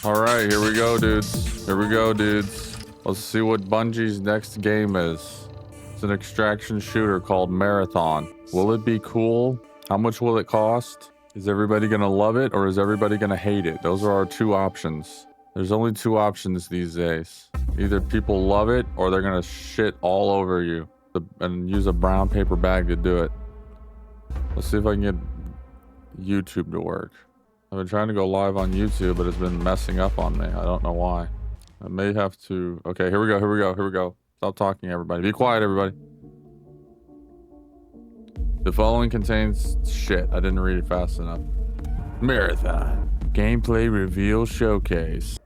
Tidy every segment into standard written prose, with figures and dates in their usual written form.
All right, here we go, dudes. Here we go, dudes. Let's see what Bungie's next game is. It's an extraction shooter called Marathon. Will it be cool? How much will it cost? Is everybody gonna love it or is everybody gonna hate it? Those are our two options. There's only two options these days. Either people love it or they're gonna shit all over you and use a brown paper bag to do it. Let's see if I can get YouTube to work. I've been trying to go live on YouTube, but it's been messing up on me. I don't know why. I may have to... Okay, here we go, here we go, here we go. Stop talking, everybody. Be quiet, everybody. The following contains shit. I didn't read it fast enough. Marathon. Gameplay reveal showcase.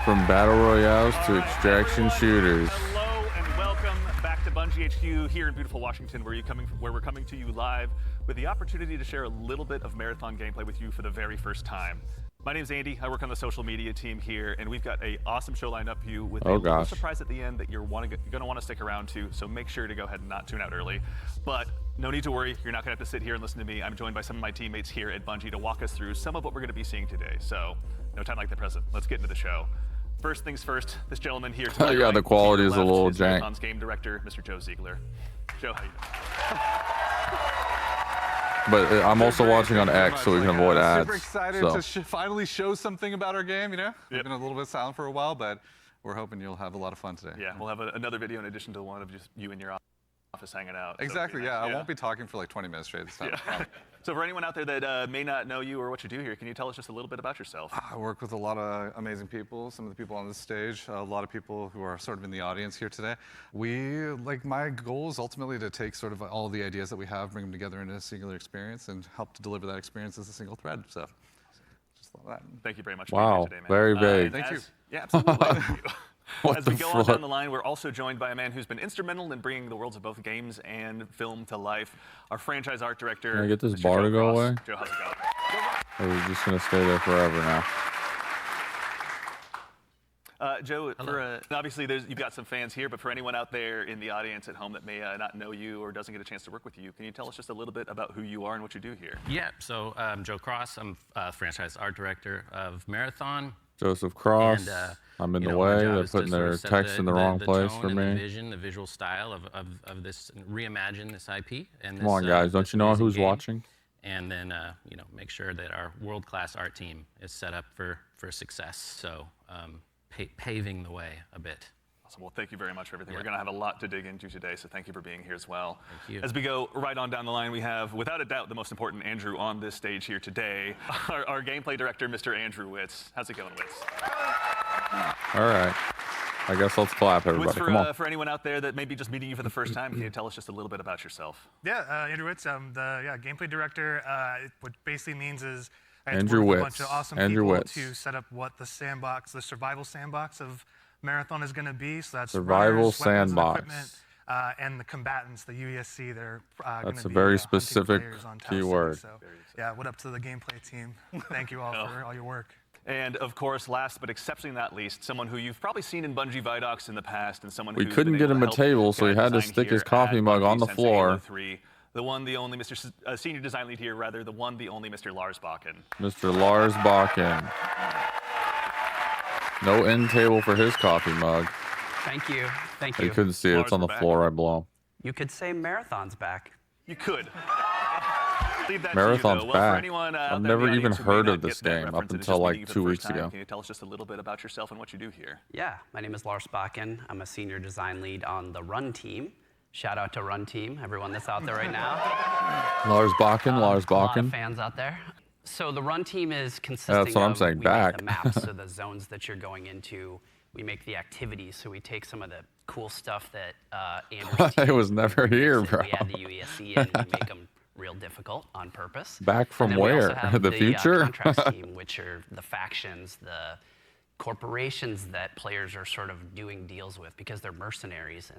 From battle royales to extraction shooters. Hello and welcome back to Bungie HQ here in beautiful Washington, where we're coming to you live with the opportunity to share a little bit of Marathon gameplay with you for the very first time. My name's Andy. I work on the social media team here, and we've got an awesome show lined up for you with a little surprise at the end that you're going to want to stick around to. So make sure to go ahead and not tune out early. But no need to worry. You're not going to have to sit here and listen to me. I'm joined by some of my teammates here at Bungie to walk us through some of what we're going to be seeing today. So no time like the present. Let's get into the show. First things first, this gentleman here. Oh yeah, the quality is a little jank. Marathon's game director, Mr. Joe Ziegler. Joe, how you doing? But I'm also watching on X, so we can avoid ads. Super excited to finally show something about our game, you know? We've been a little bit silent for a while, but we're hoping you'll have a lot of fun today. Yeah, we'll have another video in addition to the one of just you in your office hanging out. Exactly, so I won't be talking for like 20 minutes straight this time. Yeah. So for anyone out there that may not know you or what you do here, can you tell us just a little bit about yourself? I work with a lot of amazing people, some of the people on this stage, a lot of people who are sort of in the audience here today. My goal is ultimately to take sort of all the ideas that we have, bring them together into a singular experience and help to deliver that experience as a single thread. So just love that. Thank you very much for being here today, man. Very vague. Thank you. Yeah, absolutely. As we go on fuck? down the line, we're also joined by a man who's been instrumental in bringing the worlds of both games and film to life. Our franchise art director. Can I get this Mr. bar Joe to go Cross. away? Joe, how's it going? Or are we just gonna stay there forever now? Joe, obviously you've got some fans here, but for anyone out there in the audience at home that may not know you or doesn't get a chance to work with you, can you tell us just a little bit about who you are and what you do here? Yeah, so I'm Joe Cross. I'm franchise art director of Marathon. Joseph Cross. And, I'm in the way. They're putting their text in the wrong place for me. The vision, the visual style of this, reimagine this IP. And Come on, guys. Don't you know who's watching? And then, make sure that our world-class art team is set up for success. So paving the way a bit. Awesome. Well, thank you very much for everything. We're going to have a lot to dig into today, so thank you for being here as well. Thank you. As we go right on down the line, we have, without a doubt, the most important Andrew on this stage here today, our gameplay director, Mr. Andrew Witz. How's it going, Witz? All right. I guess let's clap, everybody. Witz, Come on. for anyone out there that may be just meeting you for the first time, can you tell us just a little bit about yourself? Yeah, Andrew Witz. I'm the gameplay director. What basically means is I have Andrew to work with Witz. a bunch of awesome Andrew people Witz. to set up what the sandbox, the survival sandbox of Marathon is going to be. So that's Survival runners, weapons and sandbox. equipment, and the combatants, the UESC. They're going to be That's a very hunting specific players on Tau City. keyword. So yeah, what up to the gameplay team? Thank you all for all your work. And of course, last but exceptionally not least, someone who you've probably seen in Bungie Vidocs in the past, and someone We who's couldn't been get able him to a help table, so he guide had to design stick his here coffee at mug on Bungie the since floor. Halo 3. The one, the only senior design lead here, rather, the one, the only Mr. Lars Bakken. Mr. Lars Bakken. No end table for his coffee mug. Thank you. Thank You you. couldn't see it. It's on the Lars, we're floor right below. You could say Marathon's back. You could. Leave that Marathon's to you, though. Well, back. for anyone out I've there in never the even audience who may heard not of this get that game up reference and is until just like meeting you for 2 the weeks first time, ago. Can you tell us just a little bit about yourself and what you do here? Yeah, my name is Lars Bakken. I'm a senior design lead on the Run team. Shout out to Run team, everyone that's out there right now. Lars Bakken, Lars A lot of Bakken. fans out there. So the Run team is consisting That's what I'm of, saying, we back. make the maps, so the zones that you're going into. We make the activities, so we take some of the cool stuff that Andrew's team I was never here, makes, bro. and we add the UESC in, and we make them real difficult on purpose. Back from And then we also where? have The future? contracts team, which are the factions, the corporations that players are sort of doing deals with because they're mercenaries,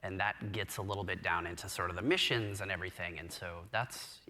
and that gets a little bit down into sort of the missions and everything. And so that's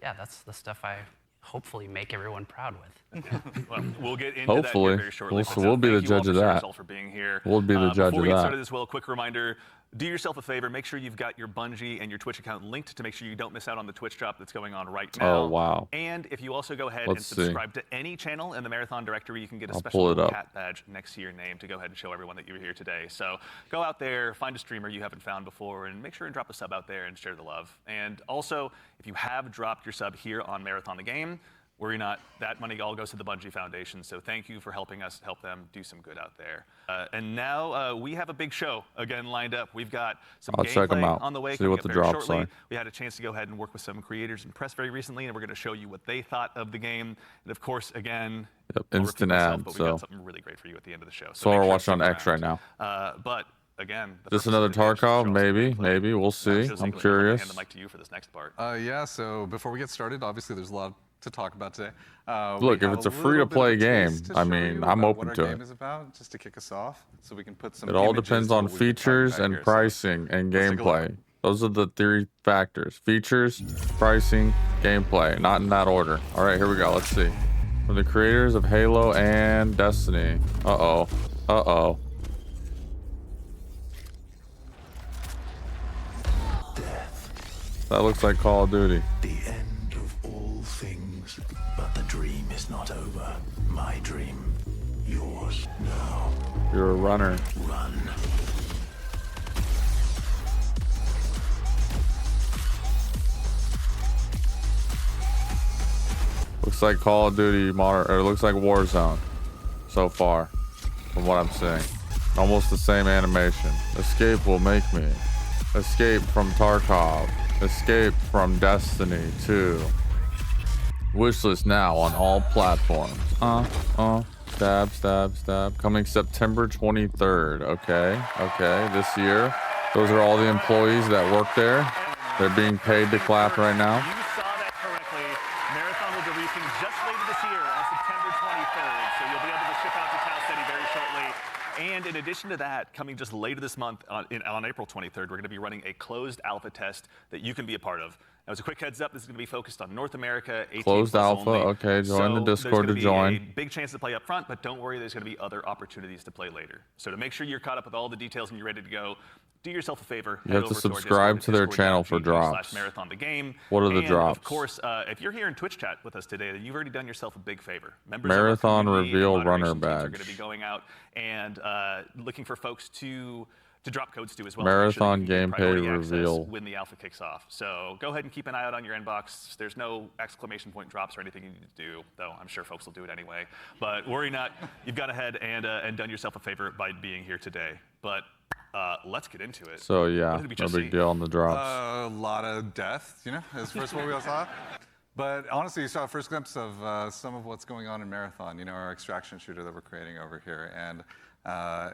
the stuff I hopefully make everyone proud with. Well, we'll get into Hopefully. that here very shortly. We'll be the judge of that. For being here. We'll be the judge Before of we get that. started as well, a quick reminder, do yourself a favor, make sure you've got your Bungie and your Twitch account linked to make sure you don't miss out on the Twitch drop that's going on right now. Oh, wow. And if you also go ahead Let's and subscribe to any channel in the Marathon directory, you can get a I'll special pull it little up. cat badge next to your name to go ahead and show everyone that you were here today. So go out there, find a streamer you haven't found before, and make sure and drop a sub out there and share the love. And also, if you have dropped your sub here on Marathon the Game, worry not, that money all goes to the Bungie Foundation, so thank you for helping us help them do some good out there. And now we have a big show again lined up. We've got some I'll check 'em gameplay out, on the way see coming what up the very drops shortly. are. We had a chance to go ahead and work with some creators and press very recently, and we're going to show you what they thought of the game. And of course, again, Yep, I'll instant repeat myself, ad, but we so. got something really great for you at the end of the show. So make we're sure to watching on stick X right around. now. But again, the Just purpose of another the video is to show Tarkov? us some Maybe, gameplay. maybe. We'll see. Mr. I'm Ziegler, I'd like to curious. hand the mic to you for this next part. Yeah, so before we get started, obviously there's a lot to talk about today. Look, We if have it's a little free-to-play bit of a game, taste to I show mean, you I'm about open what to our it. game is about, just to kick us off, so we can put some It all images depends to on what we've been talking features about and here. So pricing and let's take a look. gameplay. Those are the 3 factors. Features, pricing, gameplay. Not in that order. All right, here we go. Let's see. From the creators of Halo and Destiny. Uh-oh. Uh-oh. That looks like Call of Duty. The end of all things, but the dream is not over. My dream, yours now. You're a runner. Run. Looks like Call of Duty Modern, or it looks like Warzone so far, from what I'm seeing. Almost the same animation. Escape will make me. Escape from Tarkov. Escape from Destiny 2. Wishlist now on all platforms. Stab, stab, stab. Coming September 23rd. Okay, this year. Those are all the employees that work there. They're being paid to clap right now. You saw that correctly. Marathon will be releasing just later this year on September 23rd, so you'll be able to ship out to Tau City very shortly. And in addition to that, coming just later this month on April 23rd, we're going to be running a closed alpha test that you can be a part of. Now, as a quick heads up, this is going to be focused on North America, 18 Closed plus alpha, only. okay, join the So Discord to there's gonna be join. a big chance to play up front, but don't worry, there's going to be other opportunities to play later. So to make sure you're caught up with all the details and you're ready to go, do yourself a favor. You have to subscribe to their channel for drops. Marathon the game. What are the And drops? Of course, if you're here in Twitch chat with us today, then you've already done yourself a big favor. Members Marathon of our community reveal and runner moderation teams are badge. going to be going out and looking for folks to drop codes to as well. Marathon to make sure that you can get priority gameplay access reveal. when the alpha kicks off. So go ahead and keep an eye out on your inbox. There's no exclamation point drops or anything you need to do, though I'm sure folks will do it anyway. But worry not, you've gone ahead and done yourself a favor by being here today. But let's get into it. So yeah, What did we no just big see? deal on the drops. A lot of death, is first what we all saw. But honestly, you saw a first glimpse of some of what's going on in Marathon, our extraction shooter that we're creating over here. And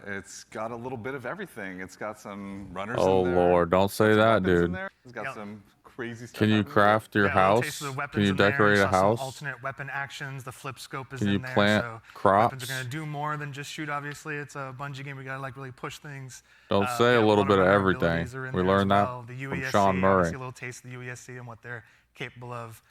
it's got a little bit of everything. It's got some runners Oh, in there. Lord, don't say Some that, weapons in dude. there. It's got Yep. some crazy stuff. Can you happening. craft your Yeah, a little taste house? of the weapons Can you in there. decorate You a saw some house? alternate weapon actions. The flip scope is Can in you there. plant so crops? Weapons are going to do more than just shoot. Obviously, it's a Bungie game. We got to really push things. Don't say a yeah, little lot bit of runner everything. abilities are in We there as learned that well. The from UESC, Sean Murray. obviously a little taste of the UESC and what they're capable of.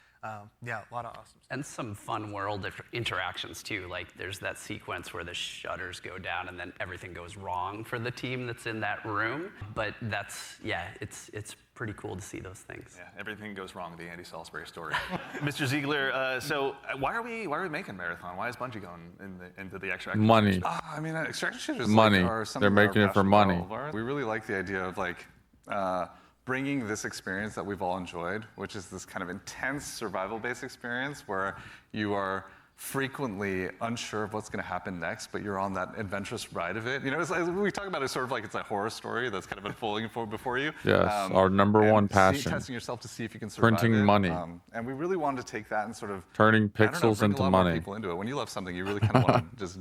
Yeah, a lot of awesome stuff. And some fun world interactions too. Like there's that sequence where the shutters go down and then everything goes wrong for the team that's in that room. But it's pretty cool to see those things. Yeah, everything goes wrong with the Andy Salisbury story. Mr. Ziegler, so why are we making Marathon? Why is Bungie going into the extraction? Money. I mean, extraction shooters Money. are something They're that are making it for passionate money. about all of ours. We really like the idea of bringing this experience that we've all enjoyed, which is this kind of intense survival-based experience where you are frequently unsure of what's going to happen next, but you're on that adventurous ride of it. It's like, we talk about it sort of like it's a horror story that's kind of unfolding before you. Yes, our number and one passion. testing yourself to see if you can survive Printing it. money. And we really wanted to take that and sort of Turning I don't know, pixels bring into a lot more money. people into it. When you love something, you really kind of want to just,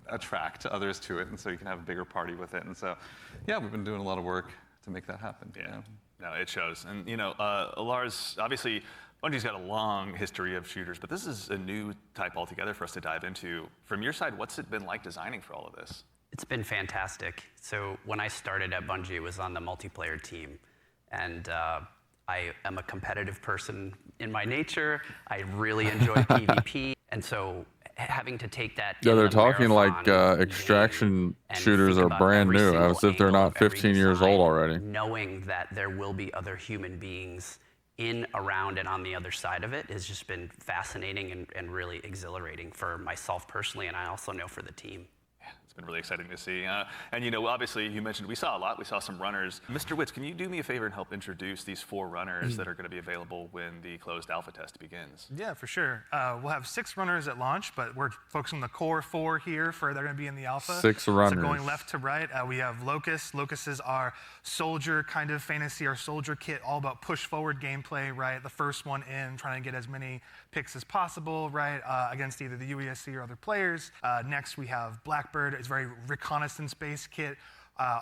attract others to it, and so you can have a bigger party with it. And so, yeah, we've been doing a lot of work to make that happen. Yeah, no, it shows. And Lars, obviously, Bungie's got a long history of shooters, but this is a new type altogether for us to dive into. From your side, what's it been like designing for all of this? It's been fantastic. So when I started at Bungie, it was on the multiplayer team. And I am a competitive person in my nature. I really enjoy PvP. And so having to take that. Yeah, in they're the talking like marathon extraction and shooters think are about brand every new, single as if they're angle not of every 15 years old design, already. Knowing that there will be other human beings in, around, and on the other side of it has just been fascinating and really exhilarating for myself personally, and I also know for the team. It's been really exciting to see. And, you know, obviously, you mentioned we saw a lot. We saw some runners. Mr. Witz, can you do me a favor and help introduce these 4 runners that are going to be available when the closed alpha test begins? Yeah, for sure. We'll have 6 runners at launch, but we're focusing on the core 4 here for they're going to be in the alpha. 6 runners. So going left to right, we have Locust. Locust is our soldier kind of fantasy, our soldier kit, all about push forward gameplay, right? The first one in, trying to get as many picks as possible, right? Against either the UESC or other players. Next, we have Blackbird. It's very reconnaissance-based kit.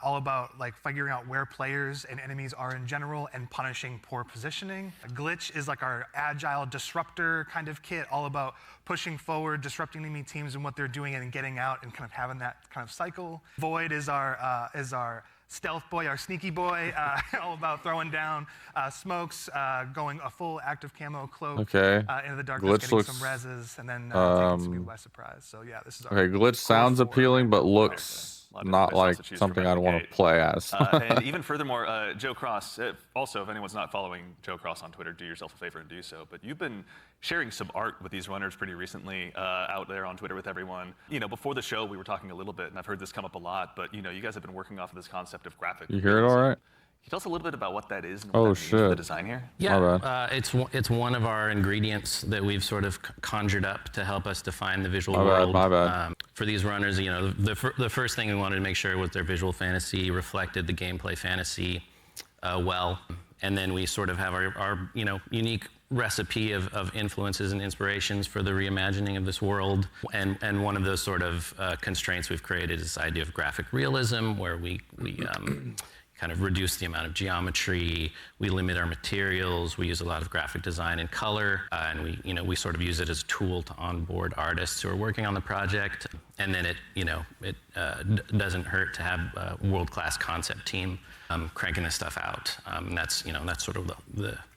All about like figuring out where players and enemies are in general and punishing poor positioning. Glitch is like our agile disruptor kind of kit, all about pushing forward, disrupting enemy teams and what they're doing and getting out and kind of having that kind of cycle. Void is our stealth boy, our sneaky boy, all about throwing down smokes, going a full active camo cloak into the darkness, Glitch getting looks, some reses, and then taking some people by surprise. So yeah, this is our Glitch sounds core 4. appealing, but looks not like something I'd want to play as. And even furthermore, Joe Cross, also, if anyone's not following Joe Cross on Twitter, do yourself a favor and do so. But you've been sharing some art with these runners pretty recently out there on Twitter with everyone. You know, before the show, we were talking a little bit, and I've heard this come up a lot, but, you know, you guys have been working off of this concept of graphic You hear it realism. all right? Can you tell us a little bit about what that is and what that means for the design here? Yeah, it's one of our ingredients that we've sort of conjured up to help us define the visual world. My bad. For these runners, you know, the first thing we wanted to make sure was their visual fantasy reflected the gameplay fantasy well, and then we sort of have our you know, unique recipe of influences and inspirations for the reimagining of this world. And one of those sort of constraints we've created is this idea of graphic realism, where we kind of reduce the amount of geometry, we limit our materials, we use a lot of graphic design and color, and we sort of use it as a tool to onboard artists who are working on the project. And then it doesn't hurt to have a world-class concept team cranking this stuff out. That's sort of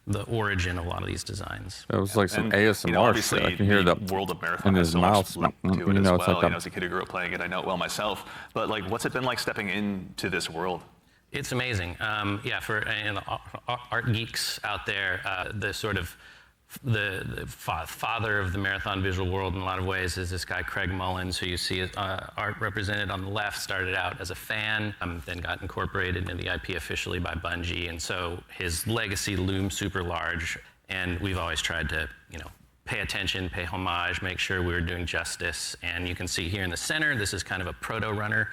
the origin of a lot of these designs. It was like some ASMR you know, obviously, shit. I can hear the world of Marathon in has his so mouth. much to it You as know, well. it's like You know, as a kid who grew up playing it, I know it well myself. But like, what's it been like stepping into this world? It's amazing. Yeah, for the art geeks out there, the sort of the father of the marathon visual world in a lot of ways is this guy Craig Mullins, who you see art represented on the left. Started out as a fan, then got incorporated into the IP officially by Bungie, and so his legacy looms super large. And we've always tried to, you know, pay attention, pay homage, make sure we were doing justice. And you can see here in the center, this is kind of a proto runner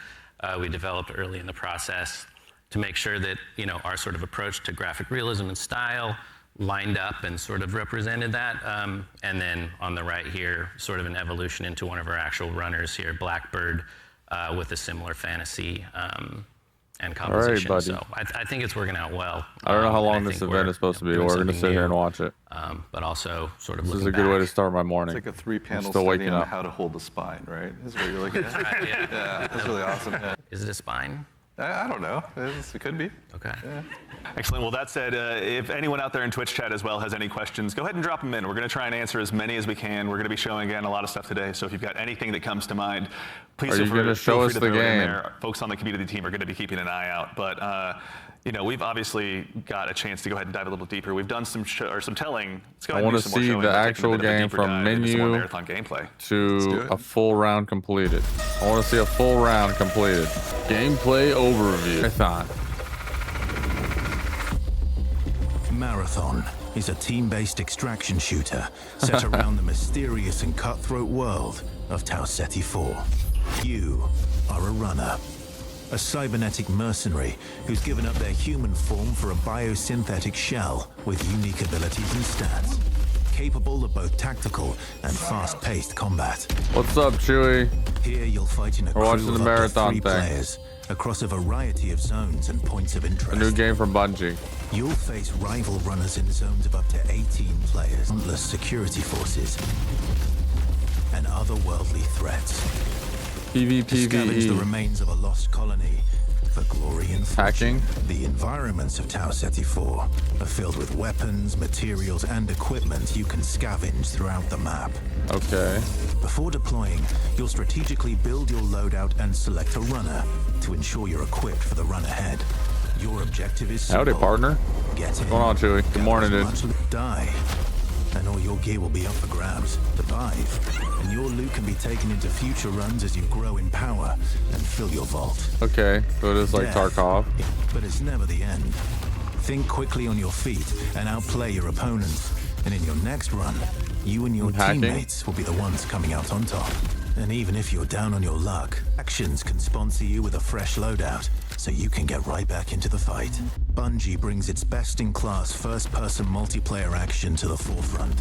we developed early in the process to make sure that, you know, our sort of approach to graphic realism and style lined up and sort of represented that. And then on the right here, sort of an evolution into one of our actual runners here, Blackbird, with a similar fantasy and composition. All right, buddy. So I think it's working out well. I don't know how long and I this think event is supposed to be. doing We're going to something sit here new, and watch it. but also sort of This is looking a good way to back. start my morning. It's like a 3-panel still study waking on up. how to hold the spine, right? Is what you're looking at. Right, yeah. Yeah, that's really awesome. Yeah. Is it a spine? I don't know. It could be. Okay. Excellent. Well, that said, if anyone out there in Twitch chat as well has any questions, go ahead and drop them in. We're going to try and answer as many as we can. We're going to be showing, again, a lot of stuff today. So if you've got anything that comes to mind, please Are you feel gonna show free us to the throw it in game? there. Folks on the community team are going to be keeping an eye out. But, you know, we've obviously got a chance to go ahead and dive a little deeper. We've done some telling. Let's go ahead and do some more see showing the and take a actual bit of a game deeper from dive into some more menu marathon gameplay. to a full round completed. I want to see a full round completed. Gameplay overview. Marathon. Marathon is a team-based extraction shooter set around the mysterious and cutthroat world of Tau Ceti 4. You are a runner, a cybernetic mercenary who's given up their human form for a biosynthetic shell with unique abilities and stats, capable of both tactical and fast-paced combat. What's up, Chewy? Here you'll fight in a We're crew watching of the up to marathon 3 thing. players across a variety of zones and points of interest. A new game from Bungie. You'll face rival runners in zones of up to 18 players, countless security forces, and otherworldly threats. Discovers the PvPvE. remains of a lost colony for glory and Hacking? fortune. The environments of Tau Ceti 4 are filled with weapons, materials, and equipment you can scavenge throughout the map. Okay. Before deploying, you'll strategically build your loadout and select a runner to ensure you're equipped for the run ahead. Your objective is simple. Howdy, partner. Get in. What's going on, Chewie? Good morning, dude. Die. And all your gear will be up for grabs. Survive. And your loot can be taken into future runs as you grow in power and fill your vault. Okay, so it is like Death, Tarkov. but it's never the end. Think quickly on your feet and outplay your opponents. And in your next run, you and your Hacking? teammates will be the ones coming out on top. And even if you're down on your luck, Actions can sponsor you with a fresh loadout, so you can get right back into the fight. Bungie brings its best-in-class first-person multiplayer action to the forefront.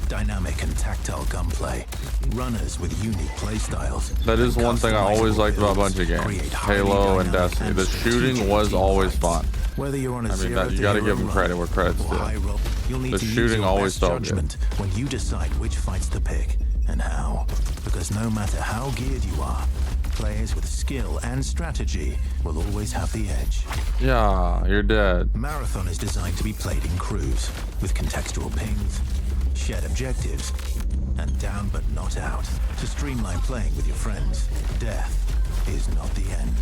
Dynamic and tactile gunplay, runners with unique playstyles. That is one thing I always liked about Bungie games. Create highly Halo and dynamic Destiny. and The shooting strategic was team always fights. fun. Whether you're on a I mean, zero you to gotta hero give them credit where credit's or due. high roll, you'll need The to use shooting your always best felt good. judgment when you decide which fights to pick and how. Because no matter how geared you are, players with skill and strategy will always have the edge. Yeah, you're dead. Marathon is designed to be played in crews with contextual pings, shared objectives, and down but not out to streamline playing with your friends. Death is not the end.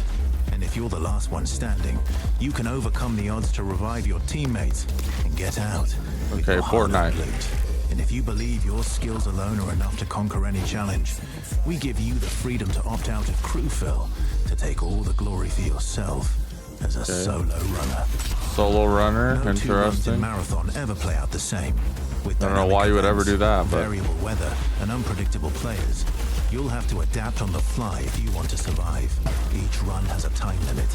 And if you're the last one standing, you can overcome the odds to revive your teammates and get out. with Okay, your hard-earned Fortnite. loot. And if you believe your skills alone are enough to conquer any challenge, we give you the freedom to opt out of crew fill to take all the glory for yourself as a solo runner. Solo runner, No two runs in interesting. Marathon ever play out the same. With I don't know dynamic why you would ever events, do that, but- variable weather and unpredictable players, you'll have to adapt on the fly if you want to survive. Each run has a time limit,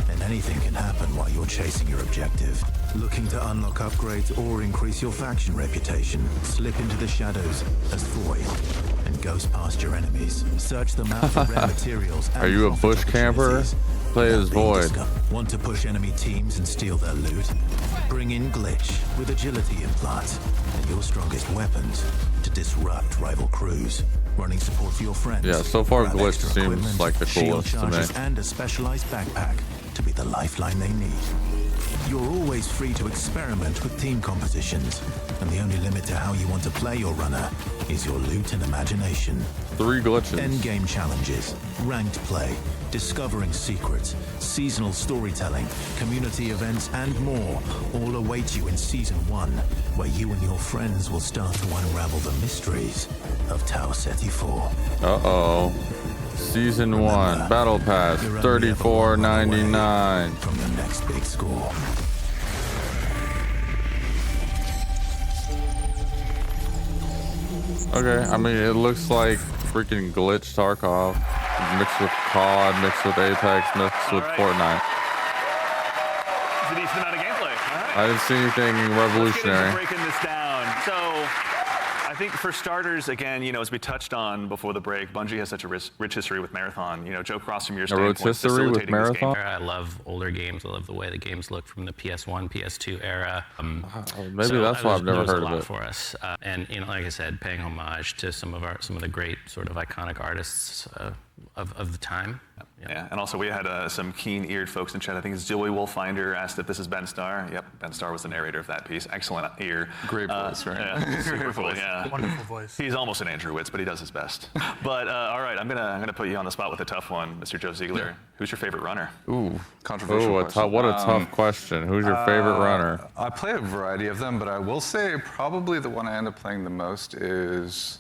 and anything can happen while you're chasing your objective. Looking to unlock upgrades or increase your faction reputation, slip into the shadows as Void and ghost past your enemies. Search the map for rare materials and Are you a profit bush camper? opportunities Play without as being Void. discovered. Want to push enemy teams and steal their loot? Bring in Glitch with agility implants and your strongest weapons to disrupt rival crews. Running support for your friends. Yeah, so far Grab Glitch extra seems equipment, like the shield coolest to me. charges, and a specialized backpack to be the lifeline they need. You're always free to experiment with team compositions, and the only limit to how you want to play your runner is your loot and imagination. 3 glitches. Endgame challenges, ranked play, discovering secrets, seasonal storytelling, community events, and more all await you in Season 1, where you and your friends will start to unravel the mysteries of Tau Ceti 4. Uh-oh. Season 1, Battle Pass, You're only ever one run away $34.99. from your next big score. Okay, I mean, it looks like freaking Glitch Tarkov. Mixed with COD, mixed with Apex, mixed with right. Fortnite. It's a decent amount of gameplay. All right. I didn't see anything Let's get into revolutionary. breaking this down. So, I think for starters, again, as we touched on before the break, Bungie has such a rich history with Marathon. Joe Cross, from your A standpoint, rich history with facilitating this game. Marathon? I love older games. I love the way the games look from the PS1, PS2 era. Maybe that's why I've never heard a of lot it. for us, and like I said, paying homage to some of the great sort of iconic artists of the time. Yeah, and also we had some keen-eared folks in chat. I think it's Joey Wolfinder asked if this is Ben Starr. Yep, Ben Starr was the narrator of that piece. Excellent ear. Great voice, right? Yeah, super cool. Yeah. Wonderful voice. He's almost an Andrew Witz, but he does his best. But all right, I'm gonna put you on the spot with a tough one, Mr. Joe Ziegler. Who's your favorite runner? Ooh. Controversial Ooh, question. what a tough question. Who's your favorite runner? I play a variety of them, but I will say probably the one I end up playing the most is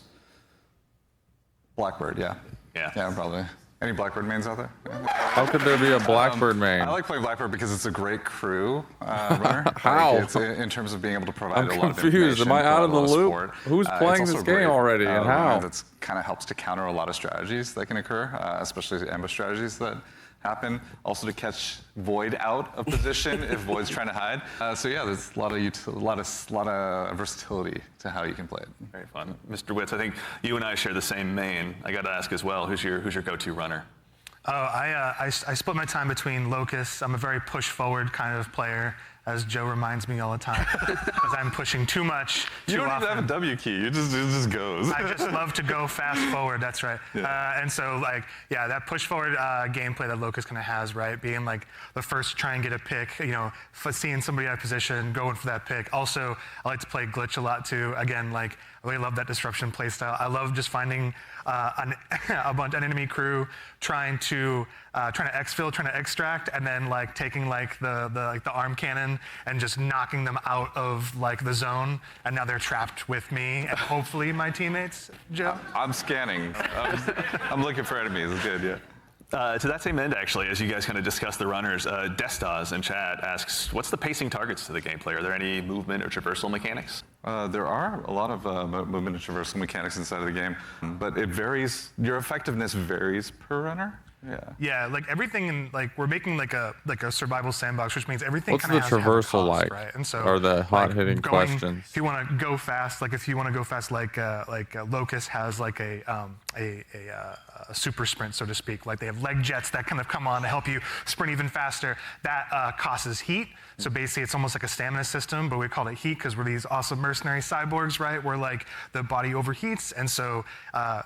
Blackbird, yeah. Yeah. Yeah, probably. Any Blackbird mains out there? How could there be a Blackbird main? I like playing Blackbird because it's a great crew runner. How? Like, it's in terms of being able to provide I'm a lot of confused. information. Am I out of the provide a lot loop? support. Who's It's playing also this a game great, already, and runner how? That's kind of helps to counter a lot of strategies that can occur, especially ambush strategies that happen. Also to catch Void out of position if Void's trying to hide. So yeah, there's a lot of versatility to how you can play it. Very fun, Mr. Witz. I think you and I share the same main. I got to ask as well. Who's your go-to runner? Oh, I split my time between Locust. I'm a very push-forward kind of player. as Joe reminds me all the time, because I'm pushing too much You too don't often. even have a W key. It just goes. I just love to go fast forward. That's right. And so, like, yeah, that push forward gameplay that Locust kind of has, right? Being like the first to try and get a pick, you know, seeing somebody out of position, going for that pick. Also, I like to play glitch a lot too. Again, like, I really love that disruption playstyle. I love just finding an enemy crew trying to exfil, trying to extract, and then like taking like the arm cannon and just knocking them out of like the zone, and now they're trapped with me and hopefully my teammates. Joe. I'm scanning. I'm looking for enemies. It's good, yeah. To that same end, actually, as you guys kind of discuss the runners, Destas in chat asks, what's the pacing targets to the gameplay? Are there any movement or traversal mechanics? There are a lot of movement and traversal mechanics inside of the game, but it varies. Your effectiveness varies per runner. Yeah. Yeah, like everything in like we're making like a survival sandbox, which means everything What's kind the of has to have a traversal cost, like? right? And so Are the hot-hitting going- questions? If you want to go fast, like Locust has like a super sprint, so to speak. Like they have leg jets that kind of come on to help you sprint even faster. That causes heat. So basically, it's almost like a stamina system, but we call it heat because we're these awesome mercenary cyborgs, right? Where like the body overheats, and so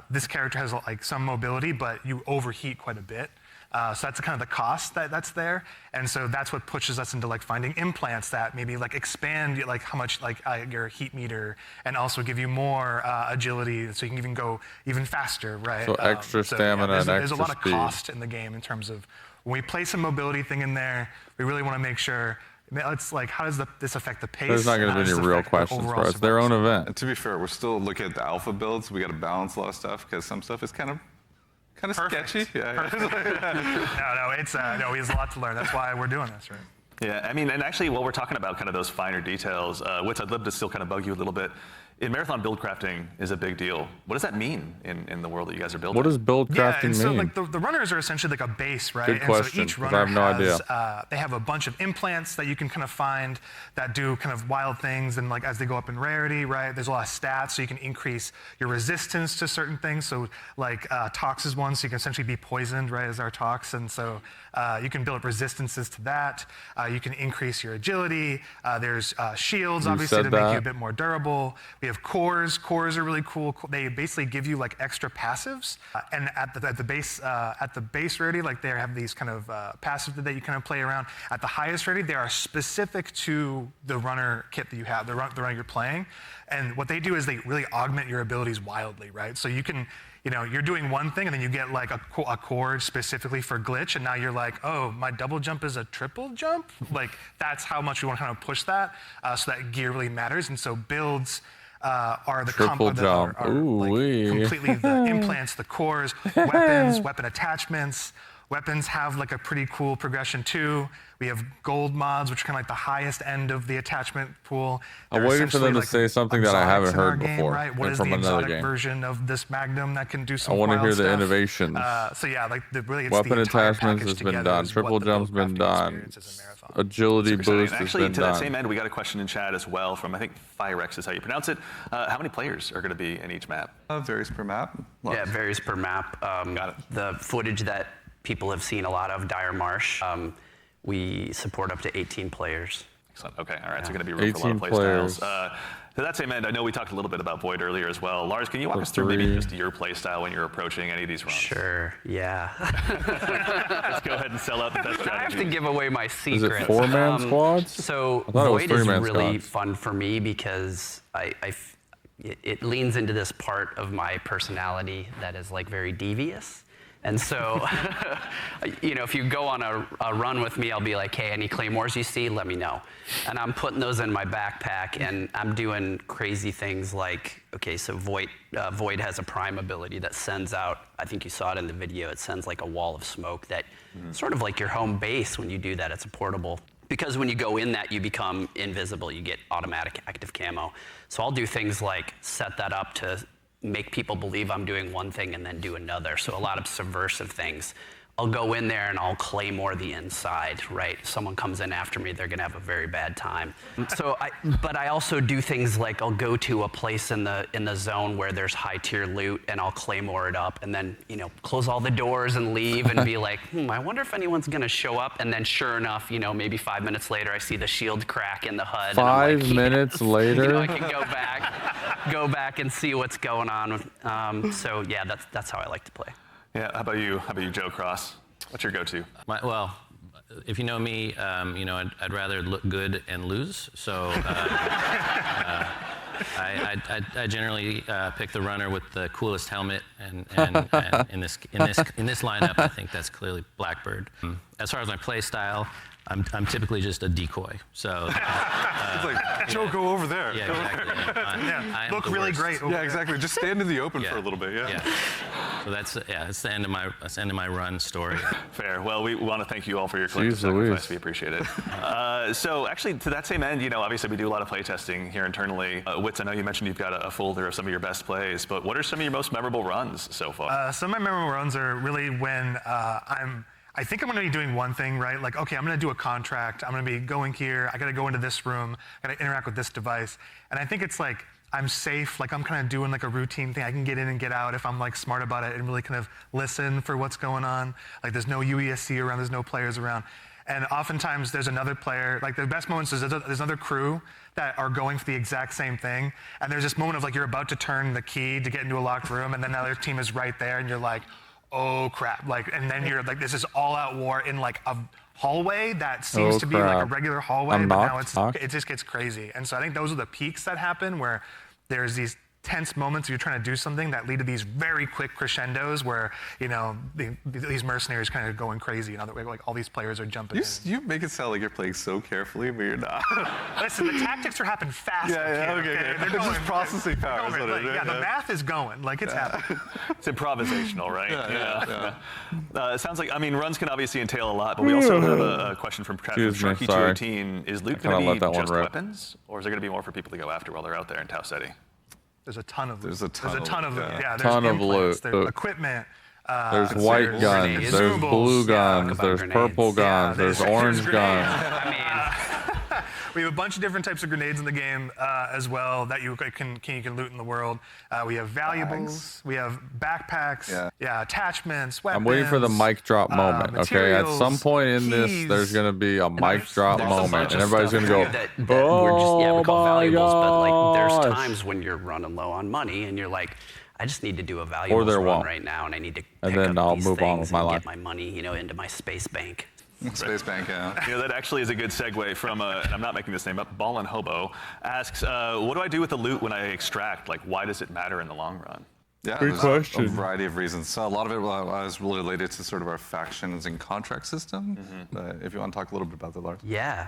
this character has like some mobility, but you overheat quite a bit. So that's kind of the cost that's there, and so that's what pushes us into like finding implants that maybe like expand like how much like your heat meter, and also give you more agility, so you can even go even faster, right? So extra stamina and there's a lot extra of cost in the game in terms of when we place a mobility thing in there, we really want to make sure. It's like, how does this affect the pace? There's not going to be any real questions for us. It's their own event. And to be fair, we're still looking at the alpha builds. We got to balance a lot of stuff because some stuff is kind of sketchy. Yeah. It's no, he has a lot to learn. That's why we're doing this, right? Yeah, I mean, and actually, while we're talking about kind of those finer details, which I'd love to still kind of bug you a little bit, in marathon build crafting is a big deal. What does that mean in the world that you guys are building? What does build Yeah, crafting and so mean? like the runners are essentially like a base, right? Good question, And so each 'cause runner I have no has, idea. they have a bunch of implants that you can kind of find that do kind of wild things, and like as they go up in rarity, right? There's a lot of stats, so you can increase your resistance to certain things. So like tox is one, so you can essentially be poisoned, right, as our tox, and so you can build up resistances to that. You can increase your agility. There's shields, You obviously, said to make that. you a bit more durable. We have cores. Cores are really cool. They basically give you like extra passives, and at the base rarity, like they have these kind of passives that you kind of play around. At the highest rarity, they are specific to the runner kit that you have, the runner you're playing, and what they do is they really augment your abilities wildly, right? So you can. You know, you're doing one thing and then you get like a core specifically for glitch, and now you're like, oh, my double jump is a triple jump? Like, that's how much we want to kind of push that, so that gear really matters. And so builds are the Triple jump. are Ooh-wee. like completely the implants, the cores, weapons, weapon attachments. Weapons have like a pretty cool progression too. We have gold mods, which are kind of like the highest end of the attachment pool. I'm They're waiting for them to essentially, say something that I exotics haven't in our heard game, before, right? What and is from the another exotic game. version of this Magnum that can do some I want to wild hear the stuff? innovations. So yeah, like really, it's Weapon the entire attachments package has been together done. is Triple what the jump's build been crafting done. experience is in Marathon. Agility Super exciting. boost And has actually, been to that done. same end, we got a question in chat as well from, I think, Firex is how you pronounce it. How many players are going to be in each map? Varies per map. Yeah, it varies per map. Got it. The footage that people have seen a lot of, Dire Marsh, we support up to 18 players. Excellent. Okay, all right, so going to be room for a lot of 18 play players. styles. To that same end, I know we talked a little bit about Void earlier as well. Lars, can you walk For us through maybe 3. just your play style when you're approaching any of these runs? Sure, yeah. Let's go ahead and sell out the best I have to strategy. give away my Is secret. it 4-man squads? So I thought it was Void is 3-man really squads. fun for me because it leans into this part of my personality that is like very devious. And so, you know, if you go on a run with me, I'll be like, hey, any claymores you see, let me know. And I'm putting those in my backpack, and I'm doing crazy things like, okay, so Void has a prime ability that sends out, I think you saw it in the video, it sends like a wall of smoke that sort of like your home base when you do that. It's a portable. Because when you go in that, you become invisible. You get automatic active camo. So I'll do things like set that up to make people believe I'm doing one thing and then do another. So a lot of subversive things. I'll go in there and I'll claymore the inside, right? If someone comes in after me, they're gonna have a very bad time. But I also do things like I'll go to a place in the zone where there's high tier loot and I'll claymore it up and then, close all the doors and leave and be like, I wonder if anyone's gonna show up. And then sure enough, maybe 5 minutes later, I see the shield crack in the HUD. 5 minutes later? I can go back and see what's going on. So yeah, that's how I like to play. Yeah, how about you? How about you, Joe Cross? What's your go-to? Well, if you know me, I'd rather look good and lose. So I generally pick the runner with the coolest helmet, and in this lineup, I think that's clearly Blackbird. As far as my play style, I'm typically just a decoy. So It's like, Joe, go over there. yeah, Go over exactly. I am Look the really worst. great. there. Yeah, exactly. Just stand in the open Yeah. for a little bit. Yeah. So that's the end of my run story. Fair. Well, we want to thank you all for your collective Jeez Louise. sacrifice. We appreciate it. So actually, to that same end, obviously we do a lot of play testing here internally. Witz, I know you mentioned you've got a folder of some of your best plays, but what are some of your most memorable runs so far? Some of my memorable runs are really when I think I'm going to be doing one thing, right? Like, okay, I'm going to do a contract. I'm going to be going here. I got to go into this room. I got to interact with this device. And I think it's like I'm safe. Like I'm kind of doing like a routine thing. I can get in and get out if I'm like smart about it and really kind of listen for what's going on. Like there's no UESC around. There's no players around. And oftentimes there's another player. Like the best moments is there's another crew that are going for the exact same thing. And there's this moment of like you're about to turn the key to get into a locked room, and then the other team is right there, and you're like, oh crap, and then you're like, this is all-out war in like a hallway that seems to be like a regular hallway, but now it just gets crazy. And so I think those are the peaks that happen where there's these tense moments where you're trying to do something that lead to these very quick crescendos where, these mercenaries kind of going crazy. Like all these players are jumping in. You make it sound like you're playing so carefully, but you're not. Listen, the tactics are happening fast. Okay. They're It's just processing power. Is what it is. the math is going. Like it's happening. It's improvisational, right? Yeah. It sounds like, runs can obviously entail a lot, but we also have a question from Excuse me, Sharky sorry. 218. Is loot kinda going let to that be one just rip. weapons, or is there going to be more for people to go after while they're out there in Tau Ceti? There's a ton of There's a ton of loot. loot, Yeah, there's Ton of implants, loot. there's equipment. There's white there's guns, grenades. there's Consumables. blue Yeah, guns, talk there's about purple grenades. guns, there's there's orange grenades. guns. We have a bunch of different types of grenades in the game as well that you can loot in the world. We have valuables, we have backpacks, attachments, weapons. I'm waiting for the mic drop moment, okay? At some materials, point in this, keys. there's going to be a mic drop There's a bunch moment, of and everybody's stuff going to go, that we're just, we call my valuables, but like there's gosh. times when you're running low on money and you're like, I just need to do a valuables there run won't. right now, and I need to And pick then up I'll these move on things with my and life. get my money, into my space bank. Space Bank, yeah. That actually is a good segue from, and I'm not making this name up, Ballin' Hobo asks, what do I do with the loot when I extract? Like, why does it matter in the long run? Yeah, Good there's question. a variety of reasons. So a lot of it was really related to sort of our factions and contract system. If you want to talk a little bit about that, Lars. Yeah,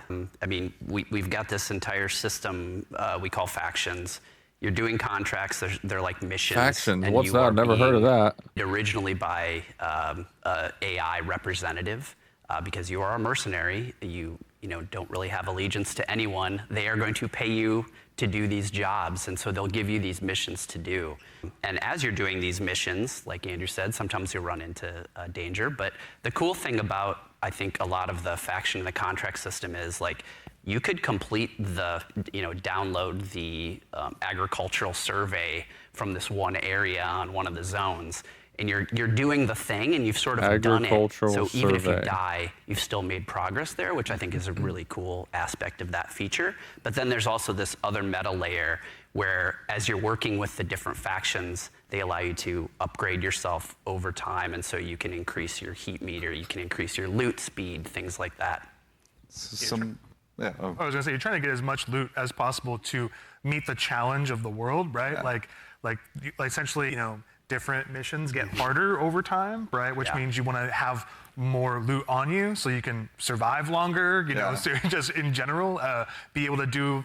we've got this entire system we call factions. You're doing contracts, they're like missions. Factions? and What's you that? are Never heard of being that. Originally by AI representative, because you are a mercenary, you don't really have allegiance to anyone. They are going to pay you to do these jobs, and so they'll give you these missions to do. And as you're doing these missions, like Andrew said, sometimes you run into danger. But the cool thing about, I think, a lot of the faction and the contract system is like, you could complete the, download the agricultural survey from this one area on one of the zones, and you're doing the thing, and you've sort of done it. Agricultural So even if you survey. die, you've still made progress there, which I think is a really cool aspect of that feature. But then there's also this other meta layer where, as you're working with the different factions, they allow you to upgrade yourself over time, and so you can increase your heat meter, you can increase your loot speed, things like that. Yeah. I was gonna say, you're trying to get as much loot as possible to meet the challenge of the world, right? Yeah. Like essentially, different missions get harder over time, right? Which means you want to have more loot on you so you can survive longer, so just in general, be able to do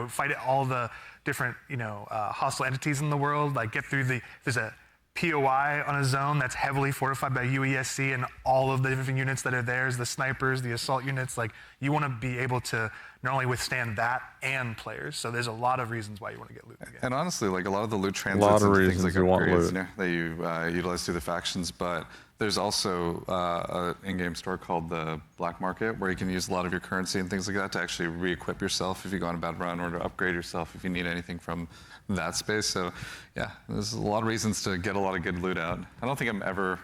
fight all the different, hostile entities in the world, like get through there's a POI on a zone that's heavily fortified by UESC, and all of the different units that are there, the snipers, the assault units, like you want to be able to not only withstand that and players. So there's a lot of reasons why you want to get loot in the game. And honestly, like a lot of the loot lot translates of into things reasons like you want upgrades loot. that you utilize through the factions, but There's also an in-game store called the Black Market, where you can use a lot of your currency and things like that to actually re-equip yourself if you go on a bad run, or to upgrade yourself if you need anything from that space. So yeah, there's a lot of reasons to get a lot of good loot out. I don't think I'm ever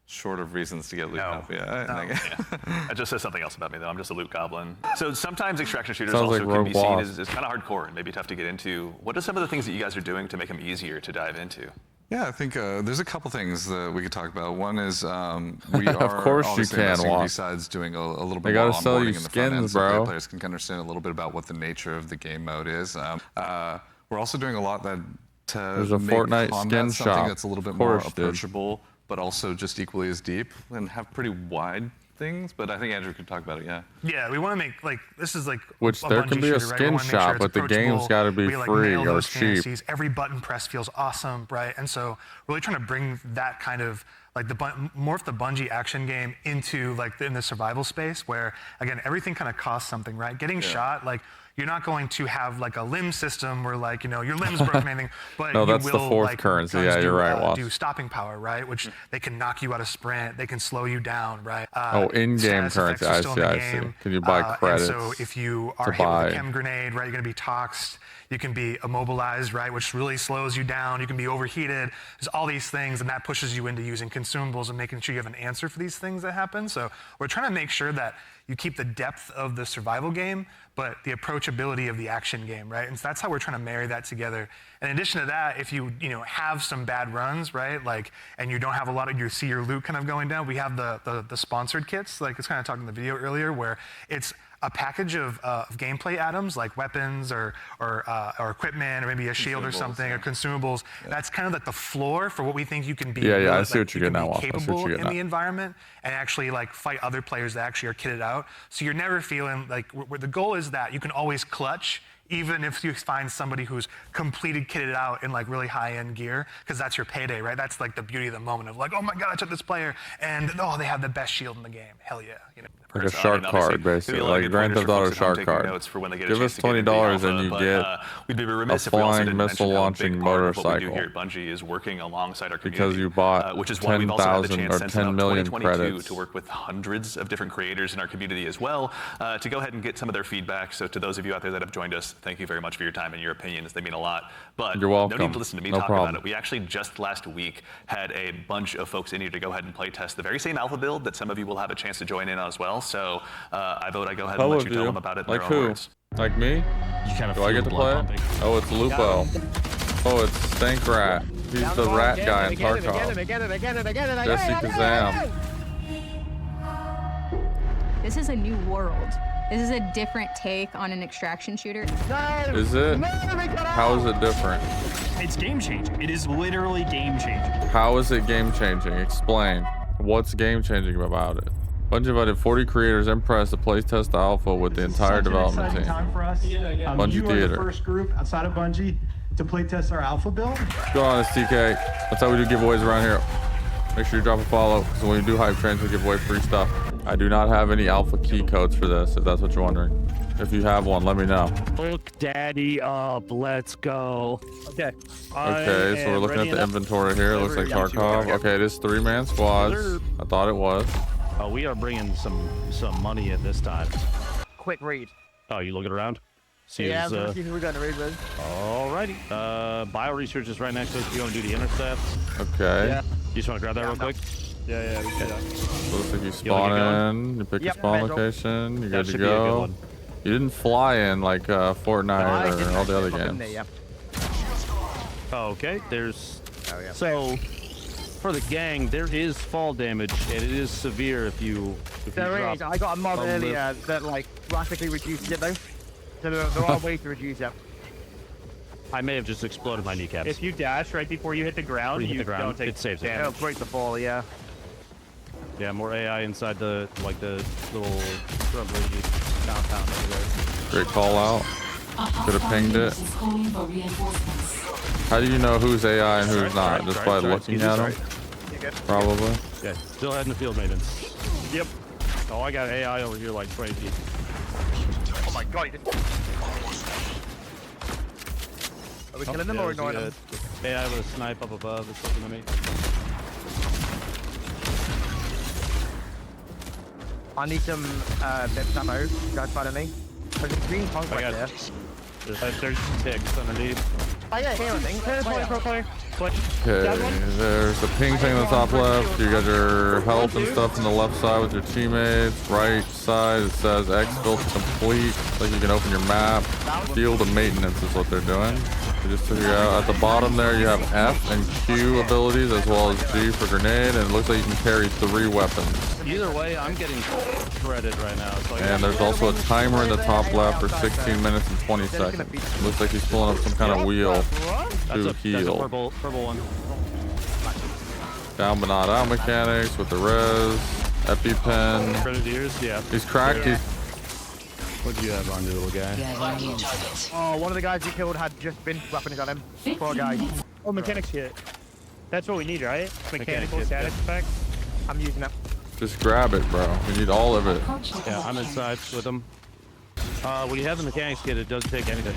short of reasons to get loot out. That just says something else about me, though. I'm just a loot goblin. So sometimes extraction shooters Sounds also like can be seen Rogue as kind of hardcore and maybe tough to get into. What are some of the things that you guys are doing to make them easier to dive into? Yeah, I think there's a couple things that we could talk about. One is we are Of course you obviously can, investing Walt. besides doing a little bit They more gotta sell you onboarding in the front end, skins, so bro. players can understand a little bit about what the nature of the game mode is. We're also doing a lot to There's a make Fortnite combat skin something shop. that's a little bit Of more course, dude. approachable, but also just equally as deep and have pretty wide things. But I think Andrew could talk about it. Yeah. Yeah, we want to make, like, this is like Which a there Bungie can be a shooter, right? We skin wanna make sure shop, it's but the game's approachable. gotta be We, like, free nail or those cheap. fantasies. Every button press feels awesome, right? And so really trying to bring that kind of, like, morph the Bungie action game into, like, in the survival space, where again everything kind of costs something, right? Getting shot, like, you're not going to have like a limb system where, like, you know, your limbs broken or anything, but No, you that's the will, fourth like, currency. guns Yeah, you're right, Walt. do stopping power, right? Which they can knock you out of sprint, they can slow you down, right? in-game status effects currency. are I still in see, the I see. game. Can you buy And credits so if you are to hit with buy? a chem grenade, right, you're going to be toxed. You can be immobilized, right, which really slows you down. You can be overheated. There's all these things, and that pushes you into using consumables and making sure you have an answer for these things that happen. So we're trying to make sure that you keep the depth of the survival game, but the approachability of the action game, right? And so that's how we're trying to marry that together. And in addition to that, if you have some bad runs, right, like, and you don't have a lot of, you see your loot kind of going down, we have the sponsored kits, like it's kind of talking in the video earlier, where it's a package of gameplay items like weapons or equipment, or maybe a shield or something, or consumables. That's kind of like the floor for what we think you can be. Yeah, I like, see what you're you can getting at, be Walt. I see what capable you're in getting the at. environment, and actually like fight other players that actually are kitted out. So you're never feeling like, where the goal is that you can always clutch, even if you find somebody who's completed kitted out in like really high-end gear, because that's your payday, right? That's like the beauty of the moment of like, oh my God, I took this player, and oh, they have the best shield in the game. Hell yeah, you know. Like a shark card, basically, like Grand Theft Auto shark card. Give us $20 and you get we'd be remiss a if we also flying didn't mention missile how a launching big part of what we do motorcycle. here at Bungie is working alongside our community. Because you bought which is why we've also had the 10,000 chance or since 10 about million 2022 credits. to work with hundreds of different creators in our community as well, to go ahead and get some of their feedback. So to those of you out there that have joined us, thank you very much for your time and your opinions. They mean a lot. But You're welcome. no need to listen to me No talk problem. about it. We actually just last week had a bunch of folks in here to go ahead and play test the very same alpha build that some of you will have a chance to join in on as well. So I vote I go ahead and let you tell them about it in Like their own who? words. Like me? You kind of Do I get to play it? Oh, it's Lupo. Oh, it's Stank Rat. He's the rat guy in Tarkov. Jesse Kazam. This is a new world. This is a different take on an extraction shooter. Is it? How is it different? It's game changing. It is literally game changing. How is it game changing? Explain. What's game changing about it? Bungie invited 40 creators and press to playtest the alpha with the entire development team. Time for us. Bungie you are Theater. the first group outside of Bungie to playtest our alpha build. Go on, it's TK. That's how we do giveaways around here. Make sure you drop a follow, because when we do hype trains, we give away free stuff. I do not have any alpha key codes for this, if that's what you're wondering. If you have one, let me know. Hook daddy up. Let's go. Okay. Okay, so we're looking at the inventory here. It looks like Tarkov. Okay, it is 3-man squads. I thought it was. Oh, we are bringing some money in this time. Quick read. Oh, you looking around? See Yeah, who's, I'm who we're going to read with. Alrighty. Bio research is right next to us. You want to do the intercepts? Okay. Yeah. You just want to grab that real quick? Yeah, we can do that. So it looks like you You spawn wanna in, you pick your Yep, spawn Metro. location, you're That good to should be a good go. one. You didn't fly in like Fortnite or all the other games. Okay, there's... Oh, yeah. So, for the gang, there is fall damage, and it is severe if you There drop is. I got a mod a lift. earlier that like drastically reduces it though. So there are ways to reduce it. I may have just exploded my kneecaps. If you dash right before you hit the ground, Before you you hit the ground, don't take it saves it. It'll damage. break the fall, yeah. Yeah, more AI inside the little shrubbery downtown over there. Great call out. Could have pinged it. How do you know who's AI and who's not? Just by looking at them? Probably. Yeah, still heading to field maintenance. Yep. Oh, I got AI over here like 20 feet. Oh my god, he didn't. Are we killing them or ignoring them? AI with a snipe up above is looking at me. I need some bits of ammo. Guys, follow me. There's a green punk right there. There's 6 underneath. Oh yeah, here I think. Okay, there's a ping thing on the top left. You got your health and stuff on the left side with your teammates. Right side, it says X built complete. Like you can open your map. Field of maintenance is what they're doing. You just figure out at the bottom there you have F and Q abilities as well as G for grenade, and it looks like you can carry 3 weapons. Either way, I'm getting shredded right now. So And there's also a timer in the top left for 16 minutes and 20 seconds. Looks like he's pulling up some kind of wheel to that's a purple one. Down but not out mechanics with the res, EpiPen. Grenadiers, yeah. He's cracked. Yeah. What do you have on your little guy? Oh, one of the guys you killed had just been weapons on him. Poor guy. Oh, mechanics kit. That's what we need, right? Mechanical kit, static effect. I'm using it. Just grab it, bro. We need all of it. Yeah, I'm inside with him. When you have the mechanics kit, it does take anything.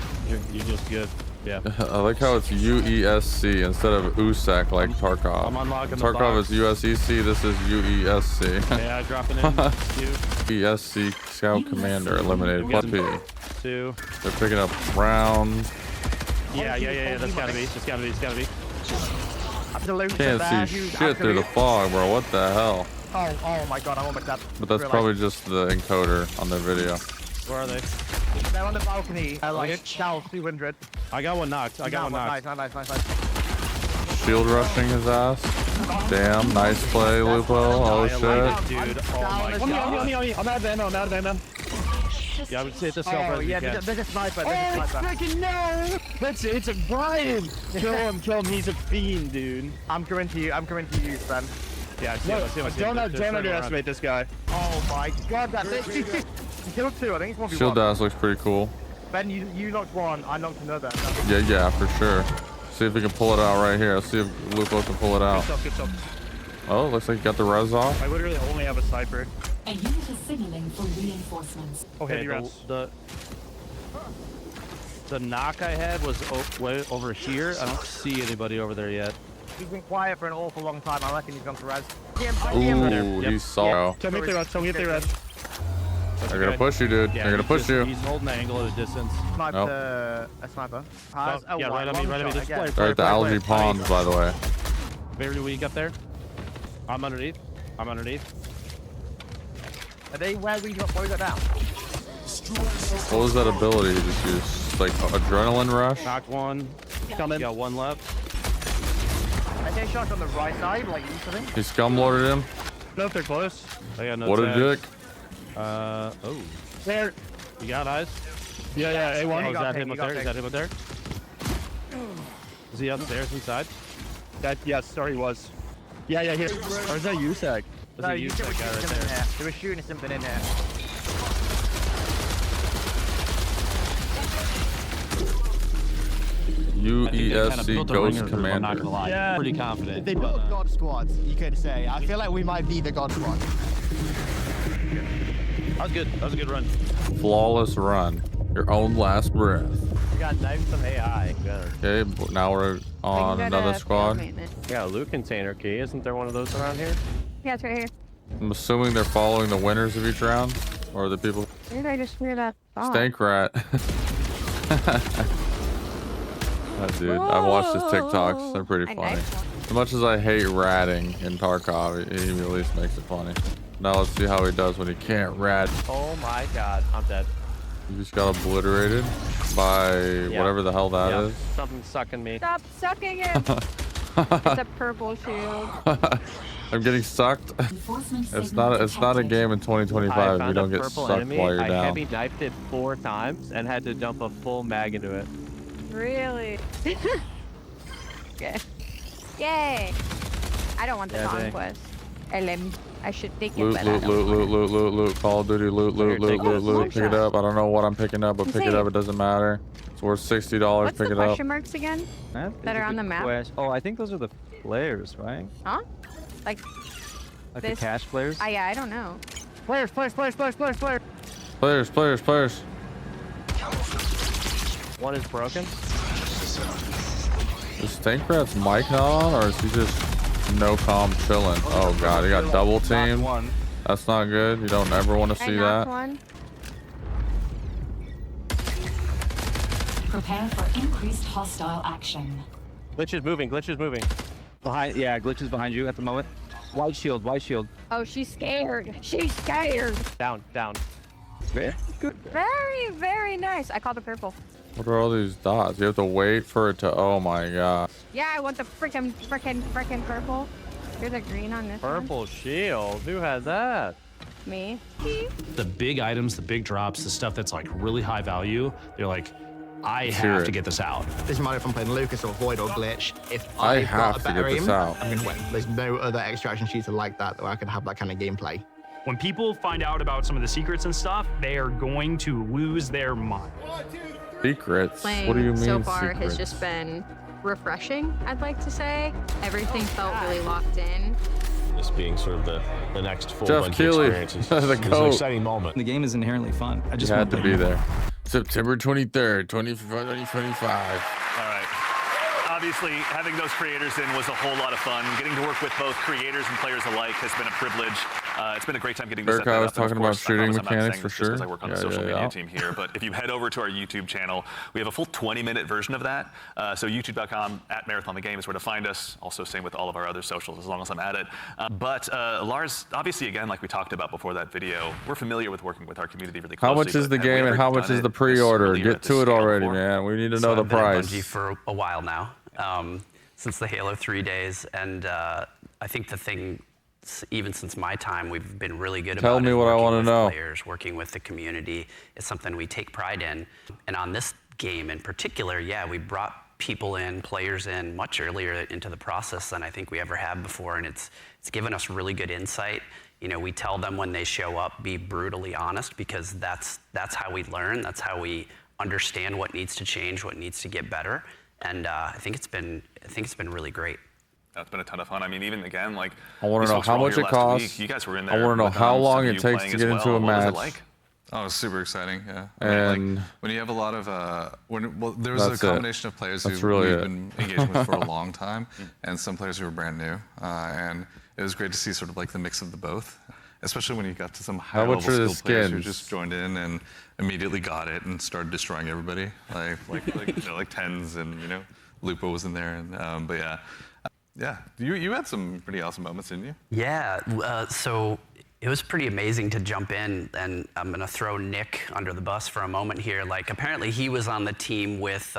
You're just good. Yeah. I like how it's UESC instead of USEC like Tarkov. I'm unlocking the Tarkov box. is USEC, this is UESC. Yeah, dropping in. ESC Scout Commander eliminated. What P? 2. They're picking up rounds. Yeah. That's gotta be. It's gotta be. Can't see shit through the fog, bro. What the hell? Oh my god, I almost died. But that's probably just the encoder on their video. Where are they? They're on the balcony. Like south 200. I got one knocked. Nice. Shield rushing his ass. Damn, nice play, Lupo. Oh shit. Dude, oh my god. On me. I'm out of ammo. Yeah, I would say it's a self res. Yeah, there's a sniper. Freaking no! It's a Brian. Kill him. He's a fiend, dude. I'm coming to you, Sven. Yeah, I see him. Don't underestimate this guy. Oh my god, that's it. Killed 2, I think it's 1v1. Shield dash looks pretty cool. Ben, you knocked 1, I knocked another. Yeah, for sure. See if we can pull it out right here. Let's see if Lupo can pull it out. Good stuff. Oh, looks like you got the res off. I literally only have a sniper. A unit is signaling for reinforcements. Okay, the knock I had was way over here. I don't see anybody over there yet. He's been quiet for an awful long time. I reckon he's gone to res. Ooh, he's saw. Tell me if they're res. They're gonna push you, dude. Yeah, They're gonna push you. He's holding the angle at a distance. A sniper. Yeah, right on me. They're at the algae ponds, by the way. Very weak up there. I'm underneath. Are they where we got now? What was that ability he just used? Like adrenaline rush? Knocked one. Coming. Got one left. I get shot on the right side, like you something. He scum loaded him. No, if they're close. I got no What a tags. dick. Oh. There. You got eyes? Yeah, A1. Oh, is that him up there? Is he upstairs inside? Yes, he was. Yeah, here. Or is that USAC? No, you should be shooting something in here. They were shooting something in here. UESC Ghost Commander. Yeah. Pretty confident. They built God squads, you could say. I feel like we might be the God squad. That was good. That was a good run. Flawless run. Your own last breath. We got knives from AI. Okay, now we're on another squad. Yeah, a loot container key. Isn't there one of those around here? Yeah, it's right here. I'm assuming they're following the winners of each round, or the people. Where did I just hear that? Stank rat. Dude, I've watched his TikToks. They're pretty funny. As much as I hate ratting in Tarkov, he at least makes it funny. Now let's see how he does when he can't rat. Oh my god, I'm dead. You just got obliterated by whatever the hell that is. Something's sucking me. Stop sucking it. It's a purple shield. I'm getting sucked. It's not a game in 2025 if you don't get sucked while you're down. I heavy knifed it 4 times and had to dump a full mag into it. Really? Okay. Yay! I don't want the conquest. I should take it, but Loot. Call of Duty, loot. Pick it up. I don't know what I'm picking up, but pick it up. It doesn't matter. It's worth $60. What's Pick the it up. question marks again? That are on the map? Oh, I think those are the flares, right? Huh? Like the cash flares? Yeah, I don't know. Players. Players. One is broken. Is Stank Rat's mic not on, or is he just no comm chilling? Oh god, he got double teamed. That's not good. You don't ever want to see that. One. Prepare for increased hostile action. Glitch is moving. Glitch is moving. Behind. Yeah, Glitch is behind you at the moment. White shield. White shield. Oh, she's scared. She's scared. Down. Down. Very good. Very, very nice. I called the purple. What are all these dots? You have to wait for it to. Oh my god. Yeah, I want the frickin' purple. Here's a green on this Purple one. shield. Who has that? Me. The big items, the big drops, the stuff that's like really high value, they're like, I have to get this out. Doesn't matter if I'm playing Lucas or Void or Glitch. If I I've got have a to better get this aim, out. I'm gonna win. There's no other extraction shooter like that where I can have that kind of gameplay. When people find out about some of the secrets and stuff, they are going to lose their mind. Secrets? Playing What do you mean so far secrets? has just been refreshing, I'd like to say. Everything felt really locked in. This being sort of the next full Jeff Bungie Keighley, experience is the an goat. exciting moment. The game is inherently fun. I just had want to be there. September 23rd, 2025. All right. Obviously, having those creators in was a whole lot of fun. Getting to work with both creators and players alike has been a privilege. It's been a great time getting to set that I was up. And of talking about course, I shooting promise I'm not mechanics saying for this just sure. 'cause I work on the social media team here, but if you head over to our YouTube channel, we have a full 20-minute version of that. So youtube.com/Marathon the Game is where to find us. Also, same with all of our other socials, as long as I'm at it. But Lars, obviously, again, like we talked about before that video, we're familiar with working with our community really closely. How much is the but have we game and ever how much done is it the pre-order? really Get at to this it scale already, before? man. We need to So know the I've been at price. Bungie for a while now, since the Halo 3 days, and I think the thing, even since my time, we've been really good Tell about me it, what I working wanna with know. Players, working with the community is something we take pride in, and on this game in particular, yeah, we brought people in, players in much earlier into the process than I think we ever have before, and it's given us really good insight. You know, we tell them when they show up, be brutally honest, because that's how we learn, that's how we understand what needs to change, what needs to get better. And I think it's been really great. That's been a ton of fun. I mean, even again, like I want these to know folks how were all much here it last costs. week. You guys were in I there. want to know with, how some long of it you takes playing to as get into well. a What was match. it like? Oh, it's super exciting, yeah. And when you have a lot of there was a that's it. combination of players That's who really we've it. been engaging with for a long time, and some players who were brand new, and it was great to see sort of like the mix of the both, especially when you got to some higher level much are the skilled players who skins? just joined in and immediately got it and started destroying everybody, like tens, and Lupo was in there, and but yeah, you had some pretty awesome moments, didn't you? Yeah, so it was pretty amazing to jump in, and I'm gonna throw Nick under the bus for a moment here. Like, apparently he was on the team with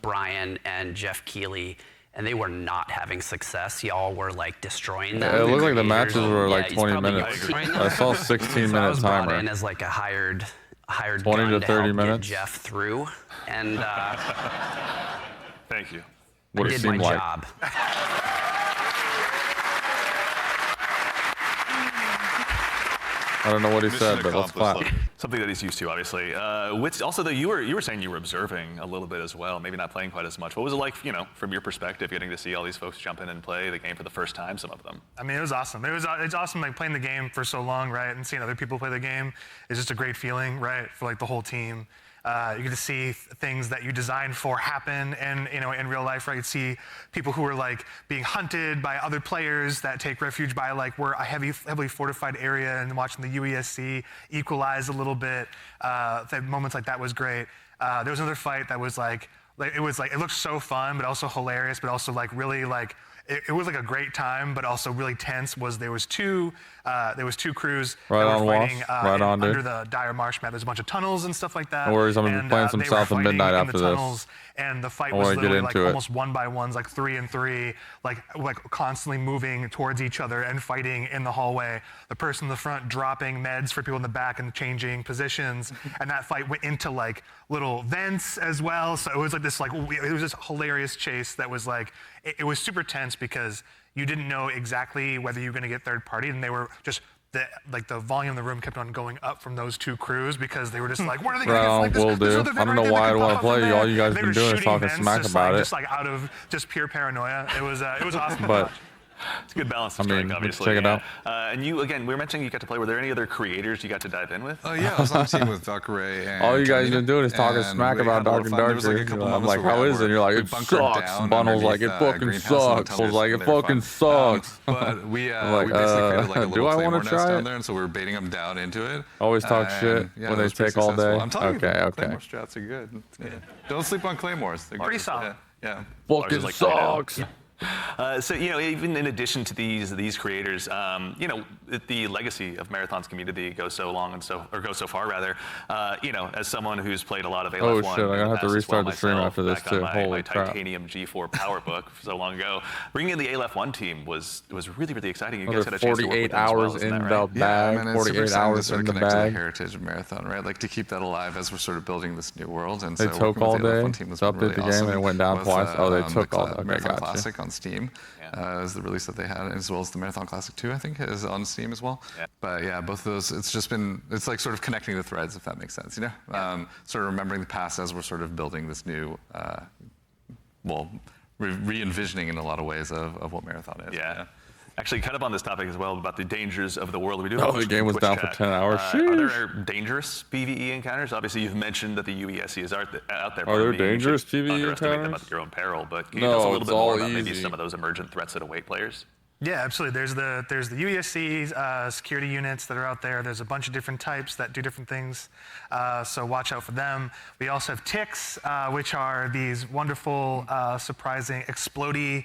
Brian and Jeff Keighley, and they were not having success. Y'all were like destroying them. it looked like the Creators. matches were Yeah, like he's 20 probably minutes. your team. I saw 16-minute So I was brought timer. in as like a hired 20 gun to 30 help minutes. get Jeff through, and Thank you. What I it did seemed my like. job. I don't know what he Mission said, but let's clap. accomplished. Something that he's used to, obviously. Also, though, you were saying you were observing a little bit as well, maybe not playing quite as much. What was it like, from your perspective, getting to see all these folks jump in and play the game for the first time? Some of them. I mean, it was awesome. It's awesome, like playing the game for so long, right? And seeing other people play the game is just a great feeling, right? For like the whole team. You get to see things that you designed for happen, and in real life, right? You see people who are like being hunted by other players that take refuge by like we're a heavily fortified area, and watching the UESC equalize a little bit. Moments like that was great. There was another fight that was like it looked so fun, but also hilarious, but also like really like. It was like a great time, but also really tense. There was two crews Right that on, were Wash. fighting Right on, dude. under the dire marsh map. There's a bunch of tunnels and stuff like that. No worries, I'm gonna be And, playing some they were South of fighting Midnight in after the this. tunnels, and the fight I was wanna get literally like into it. almost 1-by-1s, like 3-and-3, like constantly moving towards each other and fighting in the hallway. The person in the front dropping meds for people in the back and changing positions, and that fight went into like little vents as well. So it was like this it was this hilarious chase that was like it was super tense because you didn't know exactly whether you were going to get third party, and they were just the volume of the room kept on going up from those two crews because they were just like, what are they going to Right get? on, will do. I don't know why I'd want to play. All you guys They been were doing is shooting talking vents smack just about it. just like out of just pure paranoia. It was awesome. to But watch. It's a good balance to I strike, mean, obviously. check it out. And you, again, we were mentioning you got to play. Were there any other creators you got to dive in with? Oh yeah, I was on a team with Valkyrie and All you guys Kamina, been doing is talking and smack we about had a lot Dark of and fun. There was like a Darker. couple I'm moments like, where how we is it? You're like, we it bunkered sucks. down Bunnel's like, it underneath, fucking greenhouses on the sucks. I was like, it television. They were fucking fun. sucks. But we I'm like, we basically created like a do little I claymore wanna nest try down it? there, and so we were baiting them down into it. Always talk shit And, yeah, when it they was pretty take all successful. day. I'm telling Okay, you, okay. claymore strats are good. Yeah. Don't sleep on claymores. They're Pretty good. solid. Yeah. Fucking Like sucks. So, you know, even in addition to these creators, you know, the legacy of Marathon's community goes so long and goes so far rather. You know, as someone who's played a lot of ALF1 Oh shit, I'm gonna have to restart the stream myself, after this back on too. my Holy crap. Titanium G4 PowerBook so long ago, bringing in the ALF1 team was really, really exciting. You guys Another had a chance to work 48 with them as well, hours isn't in that the right? bag. Yeah, I mean, it's 48 super exciting hours to sort in of the connect to the bag. heritage of Marathon, right? Like to keep that alive as we're sort of building this new world. And They so took working all with the day ALF1 team was to update really the game awesome. and it went down With, twice. Oh, they took the all. Okay, Marathon gotcha. Classic on Steam is the release that they had, as well as the Marathon Classic 2, I think, is on Steam as well. Yeah. But yeah, both of those, it's like sort of connecting the threads, if that makes sense, you know? Sort of remembering the past as we're sort of building this new, re-envisioning in a lot of ways of what Marathon is. Yeah. Actually, kind of on this topic as well about the dangers of the world. We do Oh, have the some game was Twitch down for chat. 10 hours. Are there dangerous PvE encounters? Obviously, you've mentioned that the UESC is out there. Are there dangerous PvE PvE underestimate them encounters? at your own peril, but can you tell us a little it's bit more all about maybe easy. some of those emergent threats that await players? Yeah, absolutely. There's the UESC security units that are out there. There's a bunch of different types that do different things, so watch out for them. We also have ticks, which are these wonderful, surprising, explodey